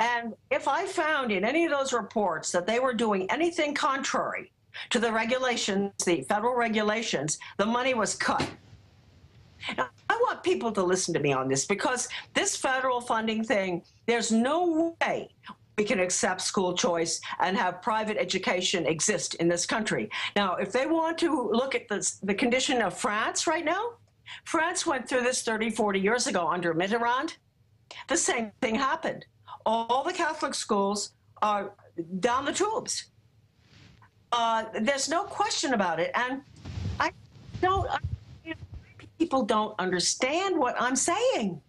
And if I found in any of those reports that they were doing anything contrary to the regulations, the federal regulations, the money was cut. Now, I want people to listen to me on this because this federal funding thing, there's no way we can accept school choice and have private education exist in this country. Now, if they want to look at the condition of France right now, France went through this 30, 40 years ago under Mitterrand. The same thing happened. All the Catholic schools are down the tubes. There's no question about it. And people don't understand what I'm saying.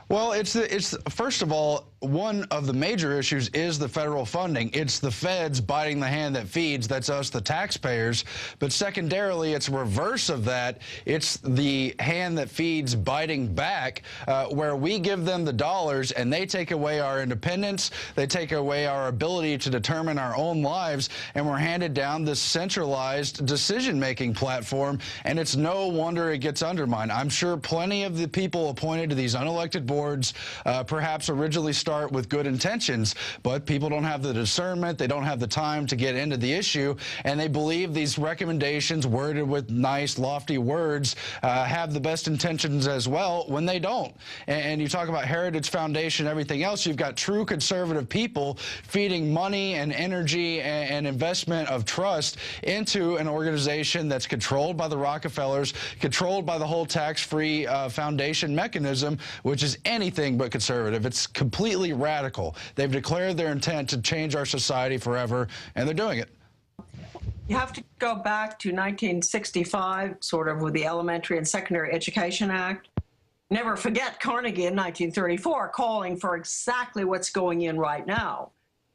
Well, it's first of all, one of the major issues is the federal funding. It's the feds biting the hand that feeds. That's us, the taxpayers. But secondarily, it's reverse of that. It's the hand that feeds biting back, where we give them the dollars and they take away our independence. They take away our ability to determine our own lives. And we're handed down this centralized decision-making platform. And it's no wonder it gets undermined. I'm sure plenty of the people appointed to these unelected boards perhaps originally start with good intentions, but people don't have the discernment, they don't have the time to get into the issue, and they believe these recommendations worded with nice, lofty words have the best intentions as well when they don't. And you talk about Heritage Foundation, everything else, you've got true conservative people feeding money and energy and investment of trust into an organization that's controlled by the Rockefellers, controlled by the whole tax-free foundation mechanism, which is anything but conservative. It's completely radical. They've declared their intent to change our society forever, and they're doing it.
You have to go back to 1965, sort of, with the Elementary and Secondary Education Act. Never forget Carnegie in 1934 calling for exactly what's going in right now.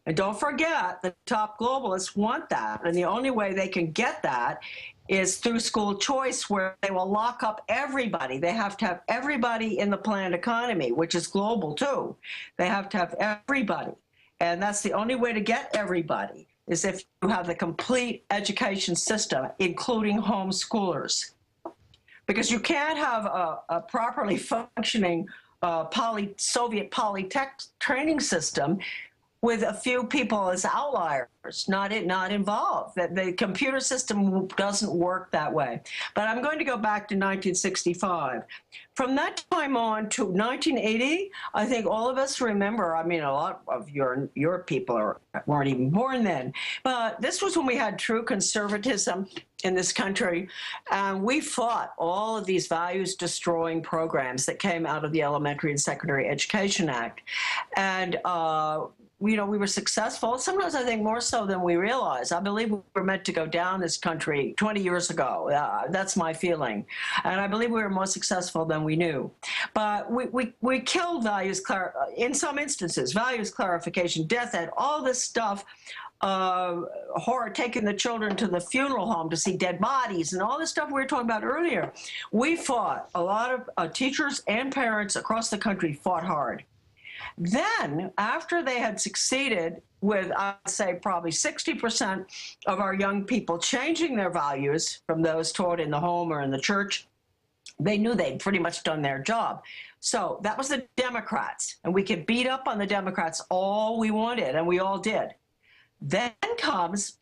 And don't forget, the top globalists want that, and the only way they can get that is through school choice, where they will lock up everybody. They have to have everybody in the planned economy, which is global too. They have to have everybody. And that's the only way to get everybody, is if you have the complete education system, including homeschoolers. Because you can't have a properly functioning Soviet Polytech training system with a few people as outliers, not involved. That the computer system doesn't work that way. But I'm going to go back to 1965. From that time on to 1980, I think all of us remember, I mean, a lot of your people weren't even born then, but this was when we had true conservatism in this country, and we fought all of these values-destroying programs that came out of the Elementary and Secondary Education Act. And you know, we were successful. Sometimes I think more so than we realize. I believe we were meant to go down this country 20 years ago. That's my feeling. And I believe we were more successful than we knew. But we killed values, in some instances, values clarification, death ed, all this stuff, horror, taking the children to the funeral home to see dead bodies, and all this stuff we were talking about earlier. We fought. A lot of teachers and parents across the country fought hard. Then, after they had succeeded with, I'd say, probably 60% of our young people changing their values from those taught in the home or in the church, they knew they'd pretty much done their job. So that was the Democrats, and we could beat up on the Democrats all we wanted, and we all did. Then comes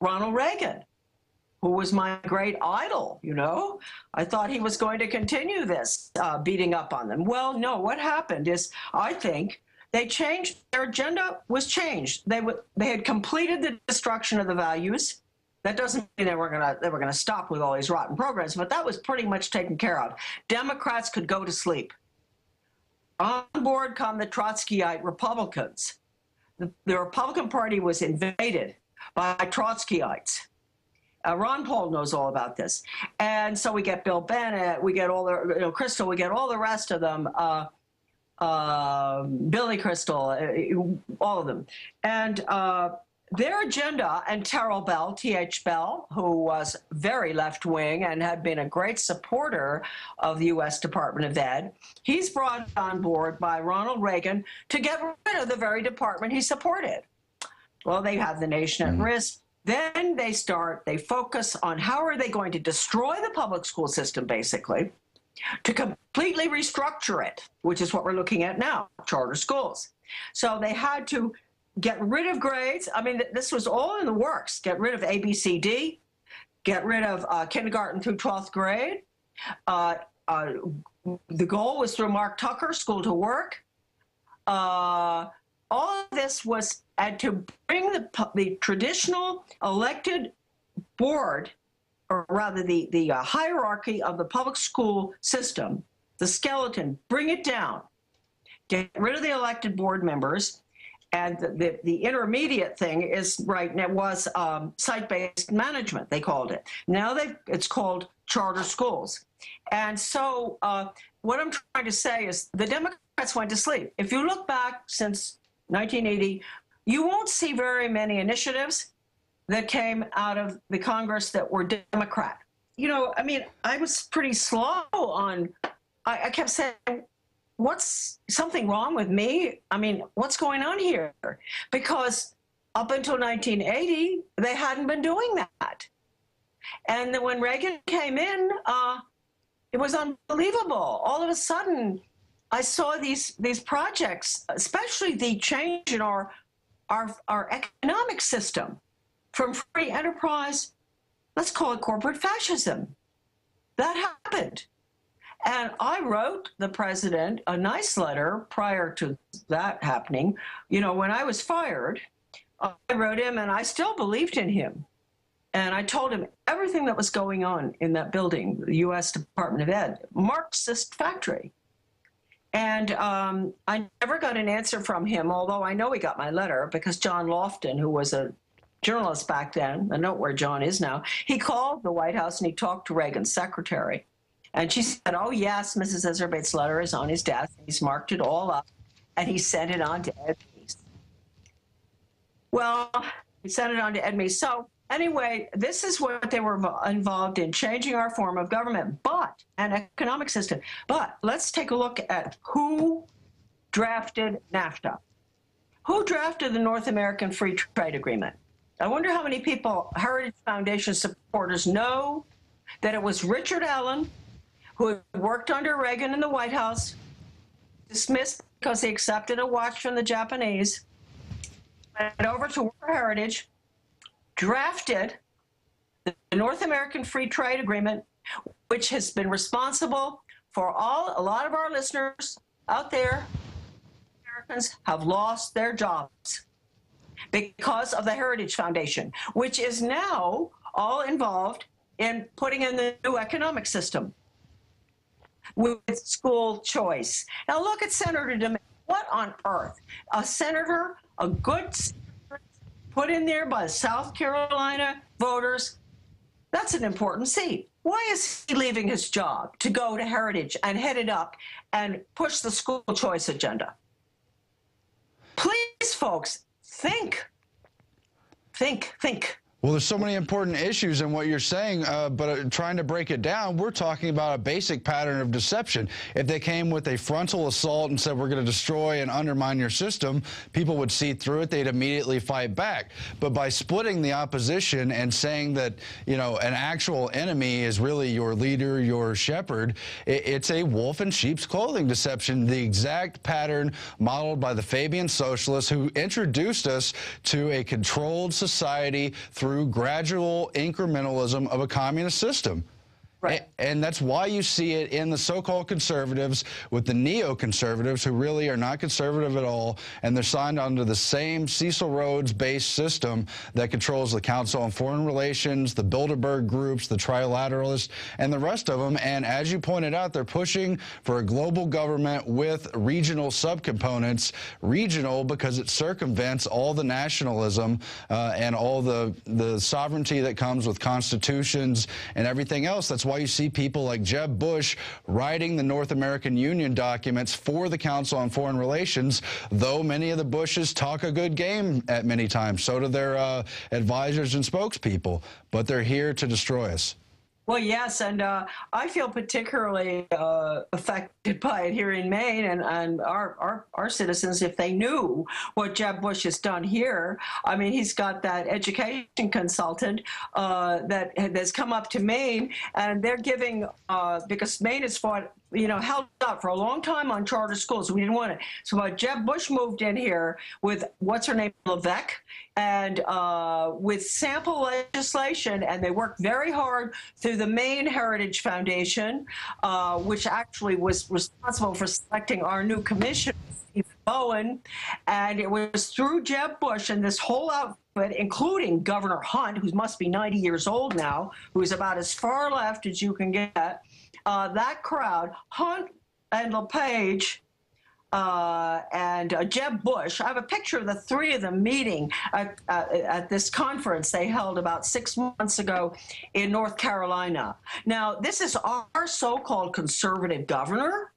Ronald Reagan, who was my great idol, you know. I thought he was going to continue this beating up on them. Well, no, what happened is, I think, They changed, their agenda was changed. They had completed the destruction of the values. That doesn't mean they were gonna stop with all these rotten programs, but that was pretty much taken care of. Democrats could go to sleep. On board come the Trotskyite Republicans. The Republican Party was invaded by Trotskyites. Ron Paul knows all about this. And so we get Bill Bennett, we get all the, Crystal, we get all the rest of them, Billy Crystal, all of them. And their agenda, and Terrell Bell, T.H. Bell, who was very left-wing and had been a great supporter of the U.S. Department of Ed, he's brought on board by Ronald Reagan to get rid of the very department he supported. Well, they have the nation at risk. Then they focus on how are they going to destroy the public school system, basically, to completely restructure it, which is what we're looking at now, charter schools. So they had to get rid of grades. I mean, this was all in the works. Get rid of ABCD, get rid of kindergarten through 12th grade. The goal was through Mark Tucker, school to work. All of this was to bring the traditional elected board, or rather the hierarchy of the public school system, the skeleton, bring it down, get rid of the elected board members. And the intermediate thing is was site-based management, they called it. Now it's called charter schools. And so what I'm trying to say is the Democrats went to sleep. If you look back since 1980, you won't see very many initiatives that came out of the Congress that were Democrat. I mean, I was pretty slow on, I kept saying, what's something wrong with me? I mean, what's going on here? Because up until 1980, they hadn't been doing that. And then when Reagan came in, it was unbelievable. All of a sudden, I saw these projects, especially the change in our economic system from free enterprise, let's call it corporate fascism. That happened. And I wrote the president a nice letter prior to that happening. When I was fired, I wrote him, and I still believed in him. And I told him everything that was going on in that building, the U.S. Department of Ed, Marxist factory. And I never got an answer from him, although I know he got my letter, because John Lofton, who was a journalist back then, I know where John is now, he called the White House and he talked to Reagan's secretary. And she said, oh, yes, Mrs. Ezerbait's letter is on his desk. He's marked it all up, and he sent it on to Ed Meese. Well, he sent it on to Ed Meese. So anyway, this is what they were involved in, changing our form of government, and economic system. But let's take a look at who drafted NAFTA. Who drafted the North American Free Trade Agreement? I wonder how many people, Heritage Foundation supporters, know that it was Richard Allen, who had worked under Reagan in the White House, dismissed because he accepted a watch from the Japanese, went over to World Heritage, drafted the North American Free Trade Agreement, which has been responsible for a lot of our listeners out there. Americans have lost their jobs because of the Heritage Foundation, which is now all involved in putting in the new economic system with school choice. Now look at Senator DeMint. What on earth? A senator, a good senator, put in there by South Carolina voters. That's an important seat. Why is he leaving his job to go to Heritage and head it up and push the school choice agenda? Please, folks, think.
Well, there's so many important issues in what you're saying, but trying to break it down, we're talking about a basic pattern of deception. If they came with a frontal assault and said, we're going to destroy and undermine your system, people would see through it. They'd immediately fight back. But by splitting the opposition and saying that, an actual enemy is really your leader, your shepherd, it's a wolf in sheep's clothing deception, the exact pattern modeled by the Fabian socialists who introduced us to a controlled society through gradual incrementalism of a communist system. And that's why you see it in the so-called conservatives with the neoconservatives who really are not conservative at all, and they're signed onto the same Cecil Rhodes-based system that controls the Council on Foreign Relations, the Bilderberg groups, the Trilateralists, and the rest of them. And as you pointed out, they're pushing for a global government with regional subcomponents. Regional because it circumvents all the nationalism and all the sovereignty that comes with constitutions and everything else. That's why you see people like Jeb Bush writing the North American Union documents for the Council on Foreign Relations, though many of the Bushes talk a good game at many times. So do their advisors and spokespeople. But they're here to destroy us.
Well, yes, and I feel particularly affected by it here in Maine, and our citizens, if they knew what Jeb Bush has done here. I mean, he's got that education consultant that has come up to Maine, and they're giving, because Maine has fought, held out for a long time on charter schools. We didn't want it. So Jeb Bush moved in here with, what's her name, Levesque, and with sample legislation, and they worked very hard through the Maine Heritage Foundation, which actually was responsible for selecting our new commissioner, Stephen Bowen, and it was through Jeb Bush and this whole outfit, including Governor Hunt, who must be 90 years old now, who is about as far left as you can get. That crowd, Hunt and LePage and Jeb Bush. I have a picture of the three of them meeting at this conference they held about 6 months ago in North Carolina. Now, this is our so-called conservative governor,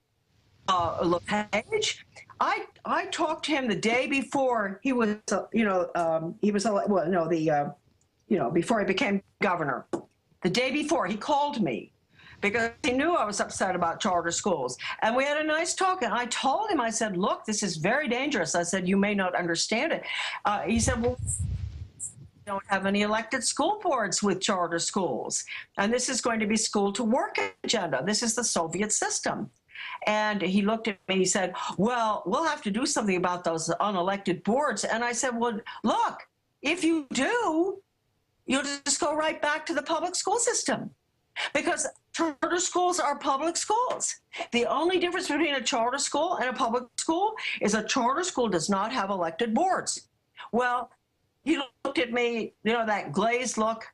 LePage. I talked to him the day before he was, before he became governor. The day before, he called me, because he knew I was upset about charter schools. And we had a nice talk, and I told him, I said, look, this is very dangerous. I said, you may not understand it. He said, well, we don't have any elected school boards with charter schools. And this is going to be school to work agenda. This is the Soviet system. And he looked at me, he said, well, we'll have to do something about those unelected boards. And I said, well, look, if you do, you'll just go right back to the public school system. Because charter schools are public schools. The only difference between a charter school and a public school is a charter school does not have elected boards. Well, he looked at me, that glazed look,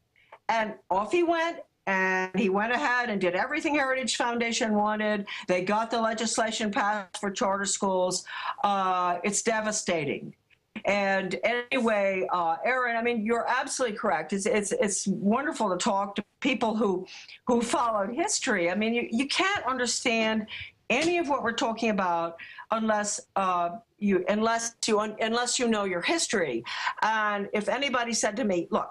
and off he went. And he went ahead and did everything Heritage Foundation wanted. They got the legislation passed for charter schools. It's devastating. And anyway, Aaron, I mean, you're absolutely correct. It's wonderful to talk to people who followed history. I mean, you can't understand any of what we're talking about unless you know your history. And if anybody said to me, look,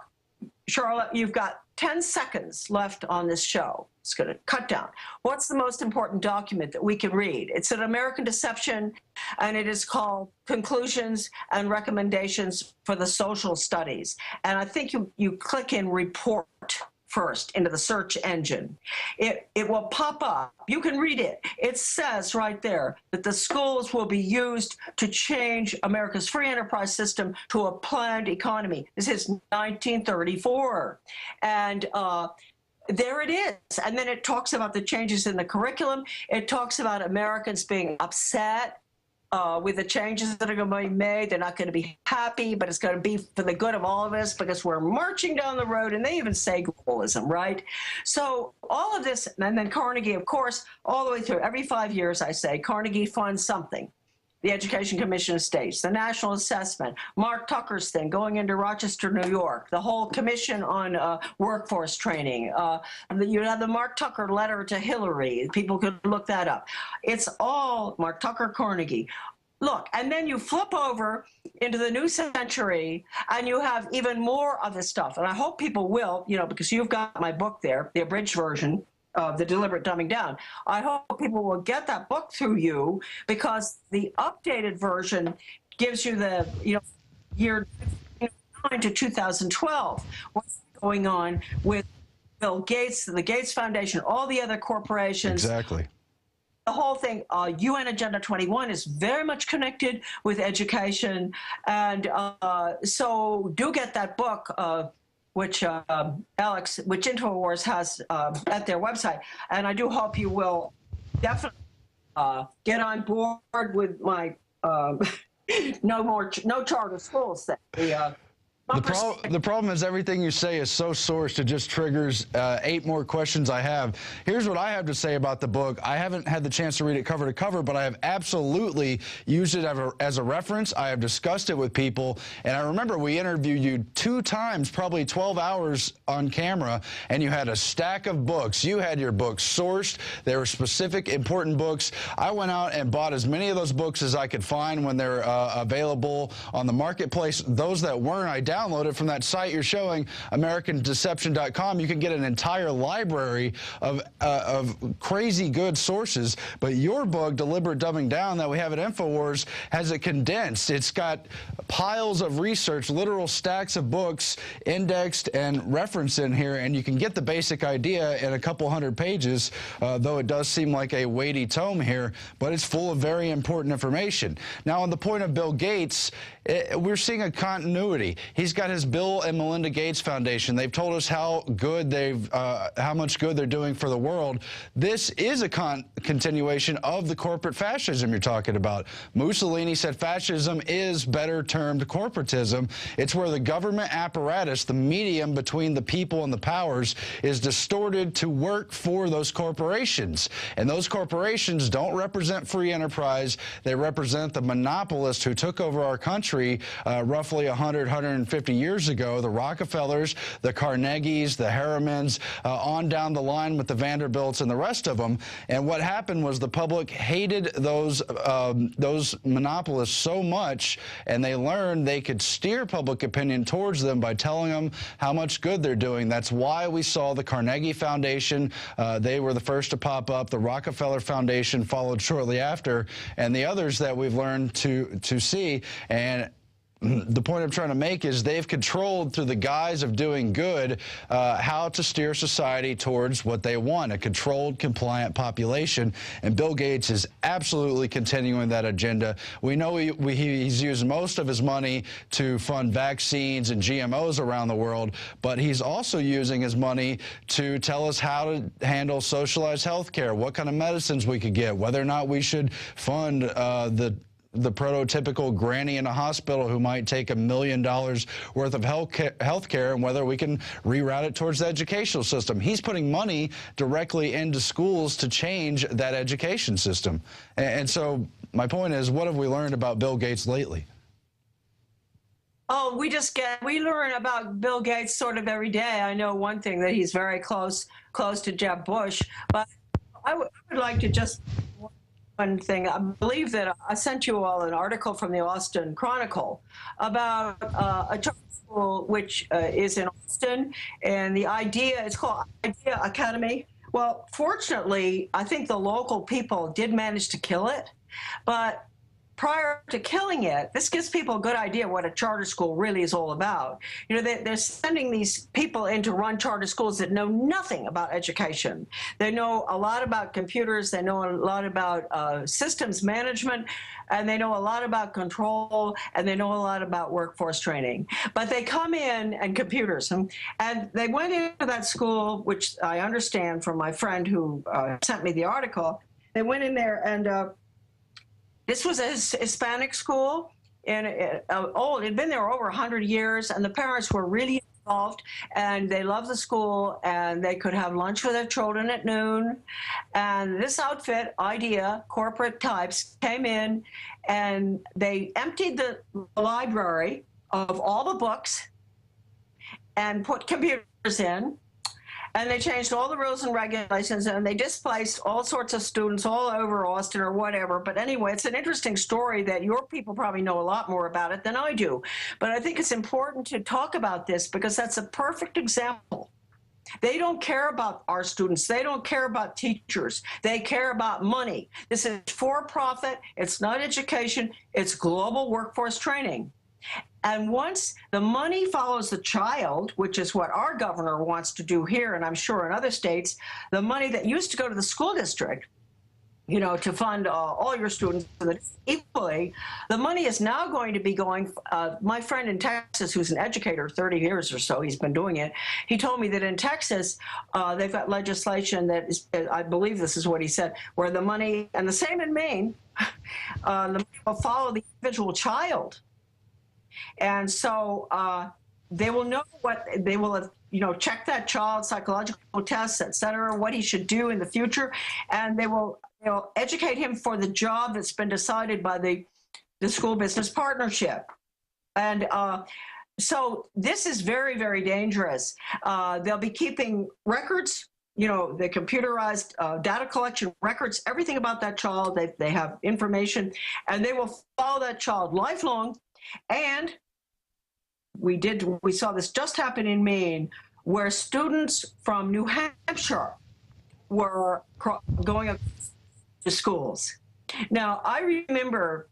Charlotte, you've got 10 seconds left on this show. It's going to cut down. What's the most important document that we can read? It's an American Deception, and it is called Conclusions and Recommendations for the Social Studies. And I think you click in report first into the search engine. It will pop up. You can read it. It says right there that the schools will be used to change America's free enterprise system to a planned economy. This is 1934. And there it is. And then it talks about the changes in the curriculum. It talks about Americans being upset with the changes that are going to be made. They're not going to be happy, but it's going to be for the good of all of us because we're marching down the road, and they even say globalism, right? So all of this, and then Carnegie, of course, all the way through, every 5 years, I say, Carnegie funds something. The Education Commission of States, the National Assessment, Mark Tucker's thing going into Rochester, New York, the whole Commission on Workforce Training. You have the Mark Tucker letter to Hillary. People could look that up. It's all Mark Tucker, Carnegie. Look, and then you flip over into the new century, and you have even more of this stuff. And I hope people will, because you've got my book there, the abridged version of The Deliberate Dumbing Down. I hope people will get that book through you, because the updated version gives you the year 2009 to 2012, what's going on with Bill Gates, the Gates Foundation, all the other corporations.
Exactly.
The whole thing, UN Agenda 21 is very much connected with education. And so do get that book, which InfoWars has at their website. And I do hope you will definitely get on board with my no charter schools thing.
The problem is everything you say is so sourced, it just triggers 8 more questions I have. Here's what I have to say about the book. I haven't had the chance to read it cover to cover, but I have absolutely used it as a reference. I have discussed it with people, and I remember we interviewed you 2 times, probably 12 hours on camera, and you had a stack of books. You had your books sourced. They were specific, important books. I went out and bought as many of those books as I could find when they're available on the marketplace. Those that weren't, I download it from that site you're showing, AmericanDeception.com. You can get an entire library of crazy good sources. But your book, Deliberate Dumbing Down, that we have at InfoWars, has it condensed. It's got piles of research, literal stacks of books indexed and referenced in here, and you can get the basic idea in a couple hundred pages, though it does seem like a weighty tome here, but it's full of very important information. Now, on the point of Bill Gates, we're seeing a continuity. He's got his Bill and Melinda Gates Foundation. They've told us how much good they're doing for the world. This is a continuation of the corporate fascism you're talking about. Mussolini said fascism is better termed corporatism. It's where the government apparatus, the medium between the people and the powers, is distorted to work for those corporations. And those corporations don't represent free enterprise. They represent the monopolists who took over our country roughly 150 years ago, the Rockefellers, the Carnegies, the Harrimans, on down the line with the Vanderbilts and the rest of them. And what happened was the public hated those monopolists so much, and they learned they could steer public opinion towards them by telling them how much good they're doing. That's why we saw the Carnegie Foundation. They were the first to pop up. The Rockefeller Foundation followed shortly after, and the others that we've learned to see. And the point I'm trying to make is they've controlled, through the guise of doing good, how to steer society towards what they want, a controlled, compliant population. And Bill Gates is absolutely continuing that agenda. We know he's used most of his money to fund vaccines and GMOs around the world, but he's also using his money to tell us how to handle socialized health care, what kind of medicines we could get, whether or not we should fund the prototypical granny in a hospital who might take $1 million worth of health care, and whether we can reroute it towards the educational system. He's putting money directly into schools to change that education system. And so my point is, what have we learned about Bill Gates lately?
Oh, we learn about Bill Gates sort of every day. I know one thing, that he's very close to Jeb Bush, but I would like to just one thing. I believe that I sent you all an article from the Austin Chronicle about a charter school which is in Austin, and it's called Idea Academy. Well, fortunately, I think the local people did manage to kill it, but prior to killing it, this gives people a good idea what a charter school really is all about. You know, they're sending these people in to run charter schools that know nothing about education. They know a lot about computers, they know a lot about systems management, and they know a lot about control, and they know a lot about workforce training. But they come in, and computers, and they went into that school, which I understand from my friend who sent me the article. They went in there, and this was a Hispanic school, and it had been there over 100 years, and the parents were really involved, and they loved the school, and they could have lunch with their children at noon. And this outfit, Idea, corporate types, came in, and they emptied the library of all the books and put computers in. And they changed all the rules and regulations, and they displaced all sorts of students all over Austin or whatever. But anyway, it's an interesting story that your people probably know a lot more about it than I do. But I think it's important to talk about this because that's a perfect example. They don't care about our students. They don't care about teachers. They care about money. This is for-profit. It's not education. It's global workforce training. And once the money follows the child, which is what our governor wants to do here, and I'm sure in other states, the money that used to go to the school district you know, to fund all your students equally. The money is now going to be going, my friend in Texas, who's an educator, 30 years or so, he's been doing it. He told me that in Texas, they've got legislation that is, I believe this is what he said, where the money, and the same in Maine, the money will follow the individual child. And so they will know what, they will have, you know, check that child, psychological tests, et cetera, what he should do in the future. And they'll educate him for the job that's been decided by the school business partnership. And so this is very, very dangerous. They'll be keeping records, you know, the computerized data collection records, everything about that child. They have information, and they will follow that child lifelong. And we saw this just happen in Maine, where students from New Hampshire were going up to schools. Now, I remember,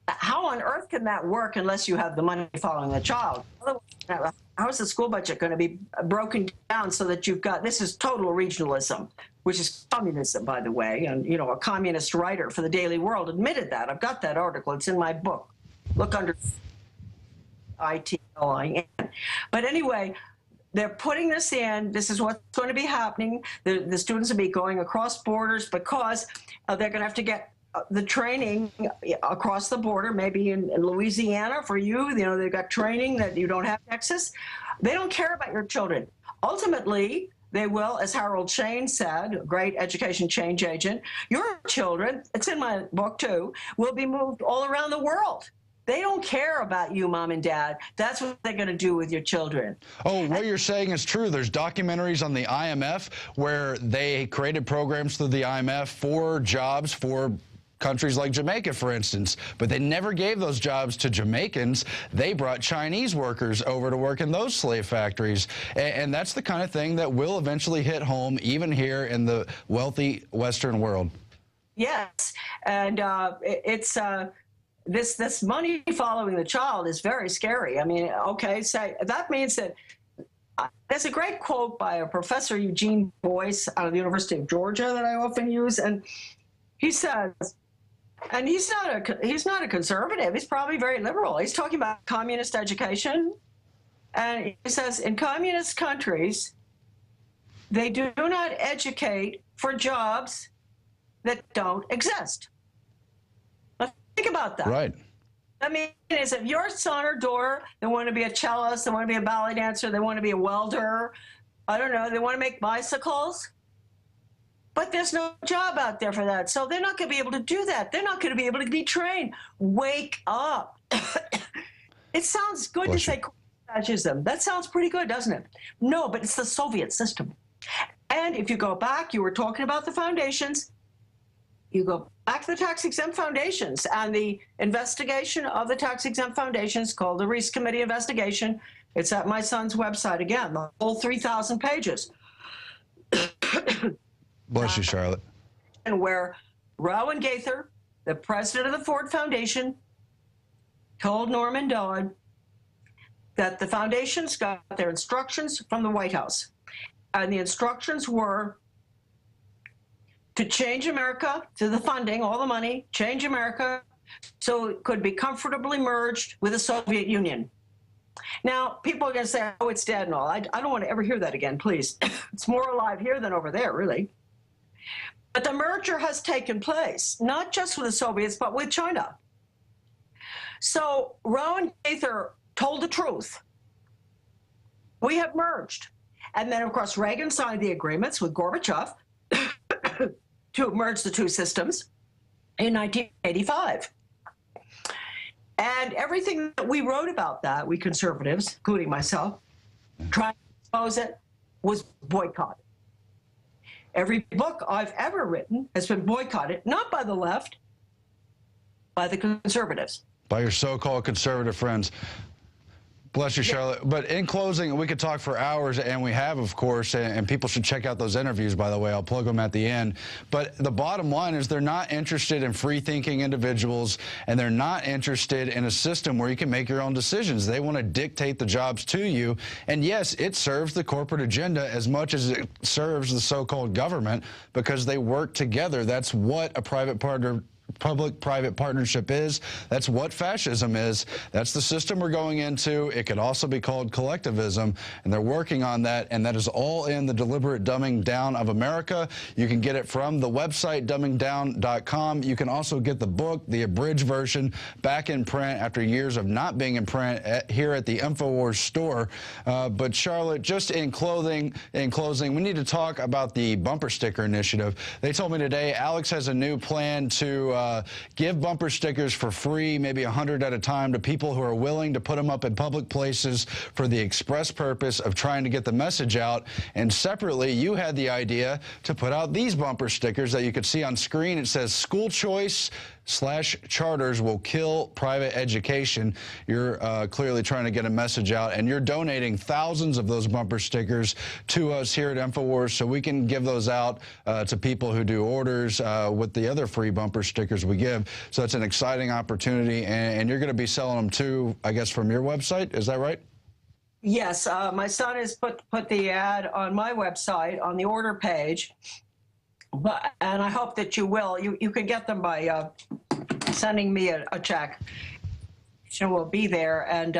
how on earth can that work unless you have the money following the child? Otherwise, how is the school budget going to be broken down so that you've got, this is total regionalism, which is communism, by the way, and, you know, a communist writer for the Daily World admitted that. I've got that article. It's in my book. Look under ITLIN. But anyway, they're putting this in. This is what's going to be happening. The students will be going across borders because they're going to have to get the training across the border, maybe in Louisiana for you. You know, they've got training that you don't have in Texas. They don't care about your children. Ultimately, they will, as Harold Shane said, a great education change agent, your children, it's in my book too, will be moved all around the world. They don't care about you, mom and dad. That's what they're going to do with your children.
Oh, what you're saying is true. There's documentaries on the IMF where they created programs through the IMF for jobs for countries like Jamaica, for instance, but they never gave those jobs to Jamaicans. They brought Chinese workers over to work in those slave factories. And that's the kind of thing that will eventually hit home, even here in the wealthy Western world. Yes, and it's... This money following the child is very scary. I mean, okay, so that means that there's a great quote by a Professor Eugene Boyce out of the University of Georgia that I often use, and he says, and he's not a conservative, he's probably very liberal. He's talking about communist education, and he says in communist countries, they do not educate for jobs that don't exist. Think about that. Right. I mean, is if your son or daughter, they want to be a cellist, they want to be a ballet dancer, they want to be a welder, I don't know, they want to make bicycles, but there's no job out there for that. So they're not going to be able to do that. They're not going to be able to be trained. Wake up. It sounds good to say fascism. That sounds pretty good, doesn't it? No, but it's the Soviet system. And if you go back, you were talking about the foundations. You go back to the tax-exempt foundations, and the investigation of the tax-exempt foundations called the Reese Committee investigation. It's at my son's website again, the whole 3,000 pages. Bless you, Charlotte. And where Rowan Gaither, the president of the Ford Foundation, told Norman Dodd that the foundations got their instructions from the White House. And the instructions were to change America, to the funding, all the money, change America so it could be comfortably merged with the Soviet Union. Now, people are going to say, oh, it's dead and all. I don't want to ever hear that again, please. It's more alive here than over there, really. But the merger has taken place, not just with the Soviets, but with China. So Rowan Gaither told the truth. We have merged. And then, of course, Reagan signed the agreements with Gorbachev to merge the two systems in 1985. And everything that we wrote about that, we conservatives, including myself, trying to expose it, was boycotted. Every book I've ever written has been boycotted, not by the left, by the conservatives. By your so-called conservative friends. Bless you, Charlotte. But in closing, we could talk for hours, and we have, of course, and people should check out those interviews, by the way. I'll plug them at the end. But the bottom line is they're not interested in free-thinking individuals, and they're not interested in a system where you can make your own decisions. They want to dictate the jobs to you. And yes, it serves the corporate agenda as much as it serves the so-called government, because they work together. That's what a public-private partnership is. That's what fascism is. That's the system we're going into. It could also be called collectivism, and they're working on that, and that is all in the deliberate dumbing down of America. You can get it from the website, dumbingdown.com. You can also get the book, the abridged version, back in print after years of not being in print here at the InfoWars store. But Charlotte, just in closing, we need to talk about the bumper sticker initiative. They told me today Alex has a new plan to give bumper stickers for free, maybe 100 at a time, to people who are willing to put them up in public places for the express purpose of trying to get the message out. And separately, you had the idea to put out these bumper stickers that you could see on screen. It says, "School choice / charters will kill private education." You're clearly trying to get a message out, and you're donating thousands of those bumper stickers to us here at InfoWars so we can give those out to people who do orders with the other free bumper stickers we give. So it's an exciting opportunity, and you're going to be selling them too, I guess, from your website. Is that right?
Yes, my son has put the ad on my website on the order page. And I hope that you will. You can get them by sending me a check. It will be there, and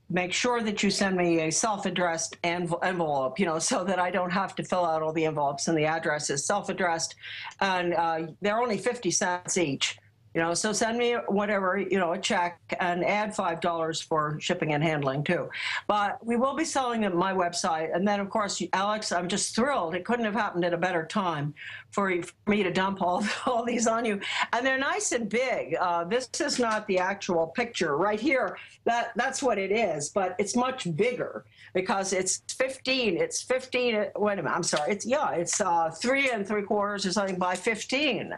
make sure that you send me a self-addressed envelope, so that I don't have to fill out all the envelopes, and the address is self-addressed, and they're only 50 cents each. So send me whatever, a check, and add $5 for shipping and handling too. But we will be selling them at my website. And then, of course, Alex, I'm just thrilled. It couldn't have happened at a better time for me to dump all these on you. And they're nice and big. This is not the actual picture right here. That's what it is. But it's much bigger because it's 15. It's 15. Wait a minute. I'm sorry. It's 3 3/4 or something by 15.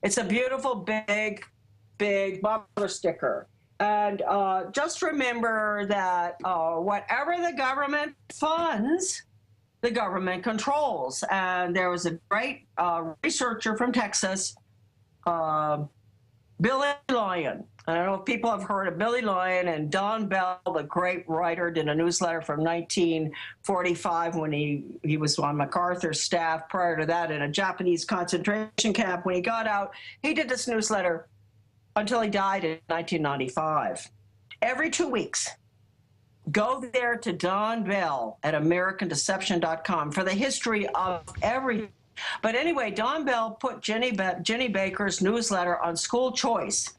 It's a beautiful, big bumper sticker. And just remember that whatever the government funds, the government controls. And there was a great researcher from Texas, Billy Lyon. I don't know if people have heard of Billy Lyon, and Don Bell, the great writer, did a newsletter from 1945 when he was on MacArthur's staff. Prior to that, in a Japanese concentration camp. When he got out, he did this newsletter until he died in 1995. Every 2 weeks, go there to Don Bell at AmericanDeception.com for the history of everything. But anyway, Don Bell put Jenny Baker's newsletter on school choice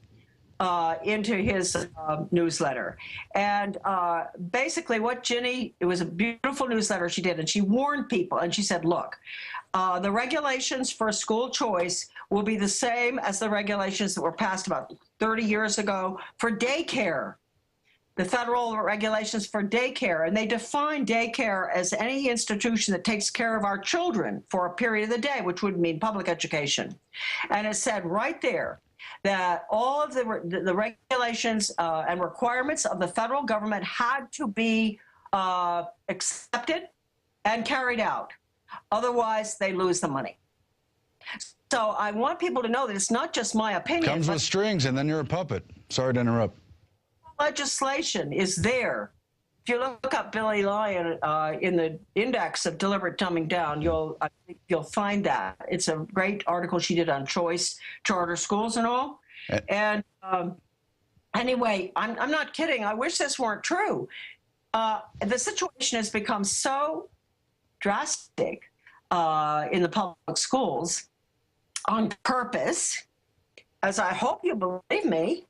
into his newsletter. And basically it was a beautiful newsletter she did, and she warned people, and she said, look, the regulations for school choice will be the same as the regulations that were passed about 30 years ago for daycare. The federal regulations for daycare, and they define daycare as any institution that takes care of our children for a period of the day, which would mean public education. And it said right there that all of the regulations and requirements of the federal government had to be accepted and carried out. Otherwise, they lose the money. So I want people to know that it's not just my opinion.
Comes with strings, and then you're a puppet. Sorry to interrupt.
Legislation is there. If you look up Billy Lyon in the index of deliberate dumbing down, you'll find that. It's a great article she did on choice, charter schools and all. And anyway, I'm not kidding. I wish this weren't true. The situation has become so drastic in the public schools on purpose, as I hope you believe me.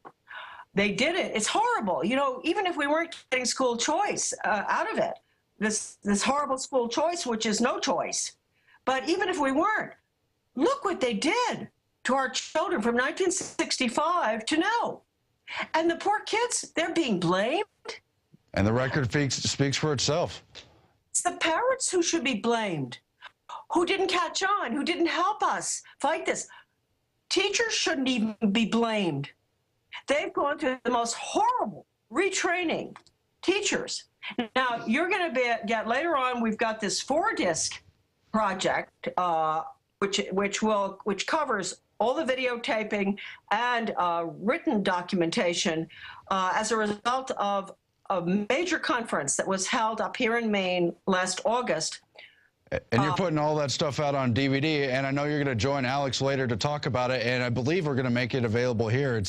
They did it. It's horrible. Even if we weren't getting school choice out of it, this horrible school choice, which is no choice. But even if we weren't, look what they did to our children from 1965 to now. And the poor kids, they're being blamed.
And the record speaks for itself.
It's the parents who should be blamed, who didn't catch on, who didn't help us fight this. Teachers shouldn't even be blamed. They've gone through the most horrible retraining teachers. Now, you're going to get later on, we've got this 4-disc project, which covers all the videotaping and written documentation as a result of a major conference that was held up here in Maine last August.
And you're putting all that stuff out on DVD, and I know you're going to join Alex later to talk about it, and I believe we're going to make it available here.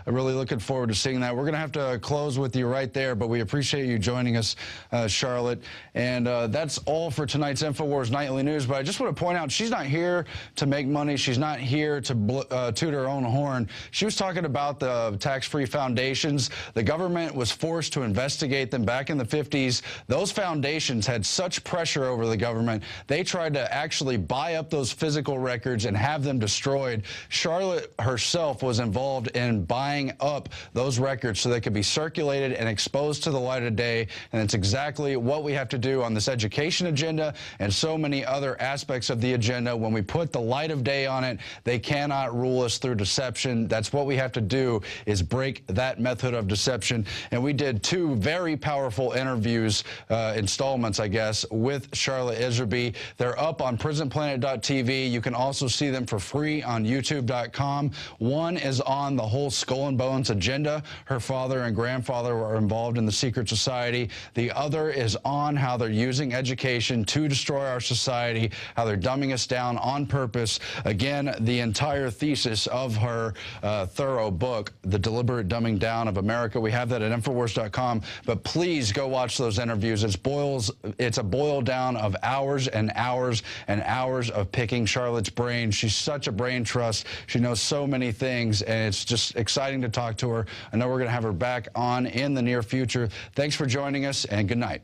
I'm really looking forward to seeing that. We're going to have to close with you right there, but we appreciate you joining us, Charlotte. And that's all for tonight's InfoWars Nightly News, but I just want to point out she's not here to make money. She's not here to toot her own horn. She was talking about the tax-free foundations. The government was forced to investigate them back in the 50s. Those foundations had such pressure over the government. They tried to actually buy up those physical records and have them destroyed. Charlotte herself was involved in buying up those records so they could be circulated and exposed to the light of day. And it's exactly what we have to do on this education agenda and so many other aspects of the agenda. When we put the light of day on it, they cannot rule us through deception. That's what we have to do, is break that method of deception. And we did 2 very powerful interviews, installments, I guess, with Charlotte Iserby. They're up on prisonplanet.tv. You can also see them for free on youtube.com. One is on the whole Skull and Bones agenda. Her father and grandfather were involved in the secret society. The other is on how they're using education to destroy our society, how they're dumbing us down on purpose. Again, the entire thesis of her thorough book, The Deliberate Dumbing Down of America. We have that at InfoWars.com. But please go watch those interviews. It's a boil down of hours and hours and hours of picking Charlotte's brain. She's such a brain trust. She knows so many things, and it's just exciting to talk to her. I know we're going to have her back on in the near future. Thanks for joining us, and good night.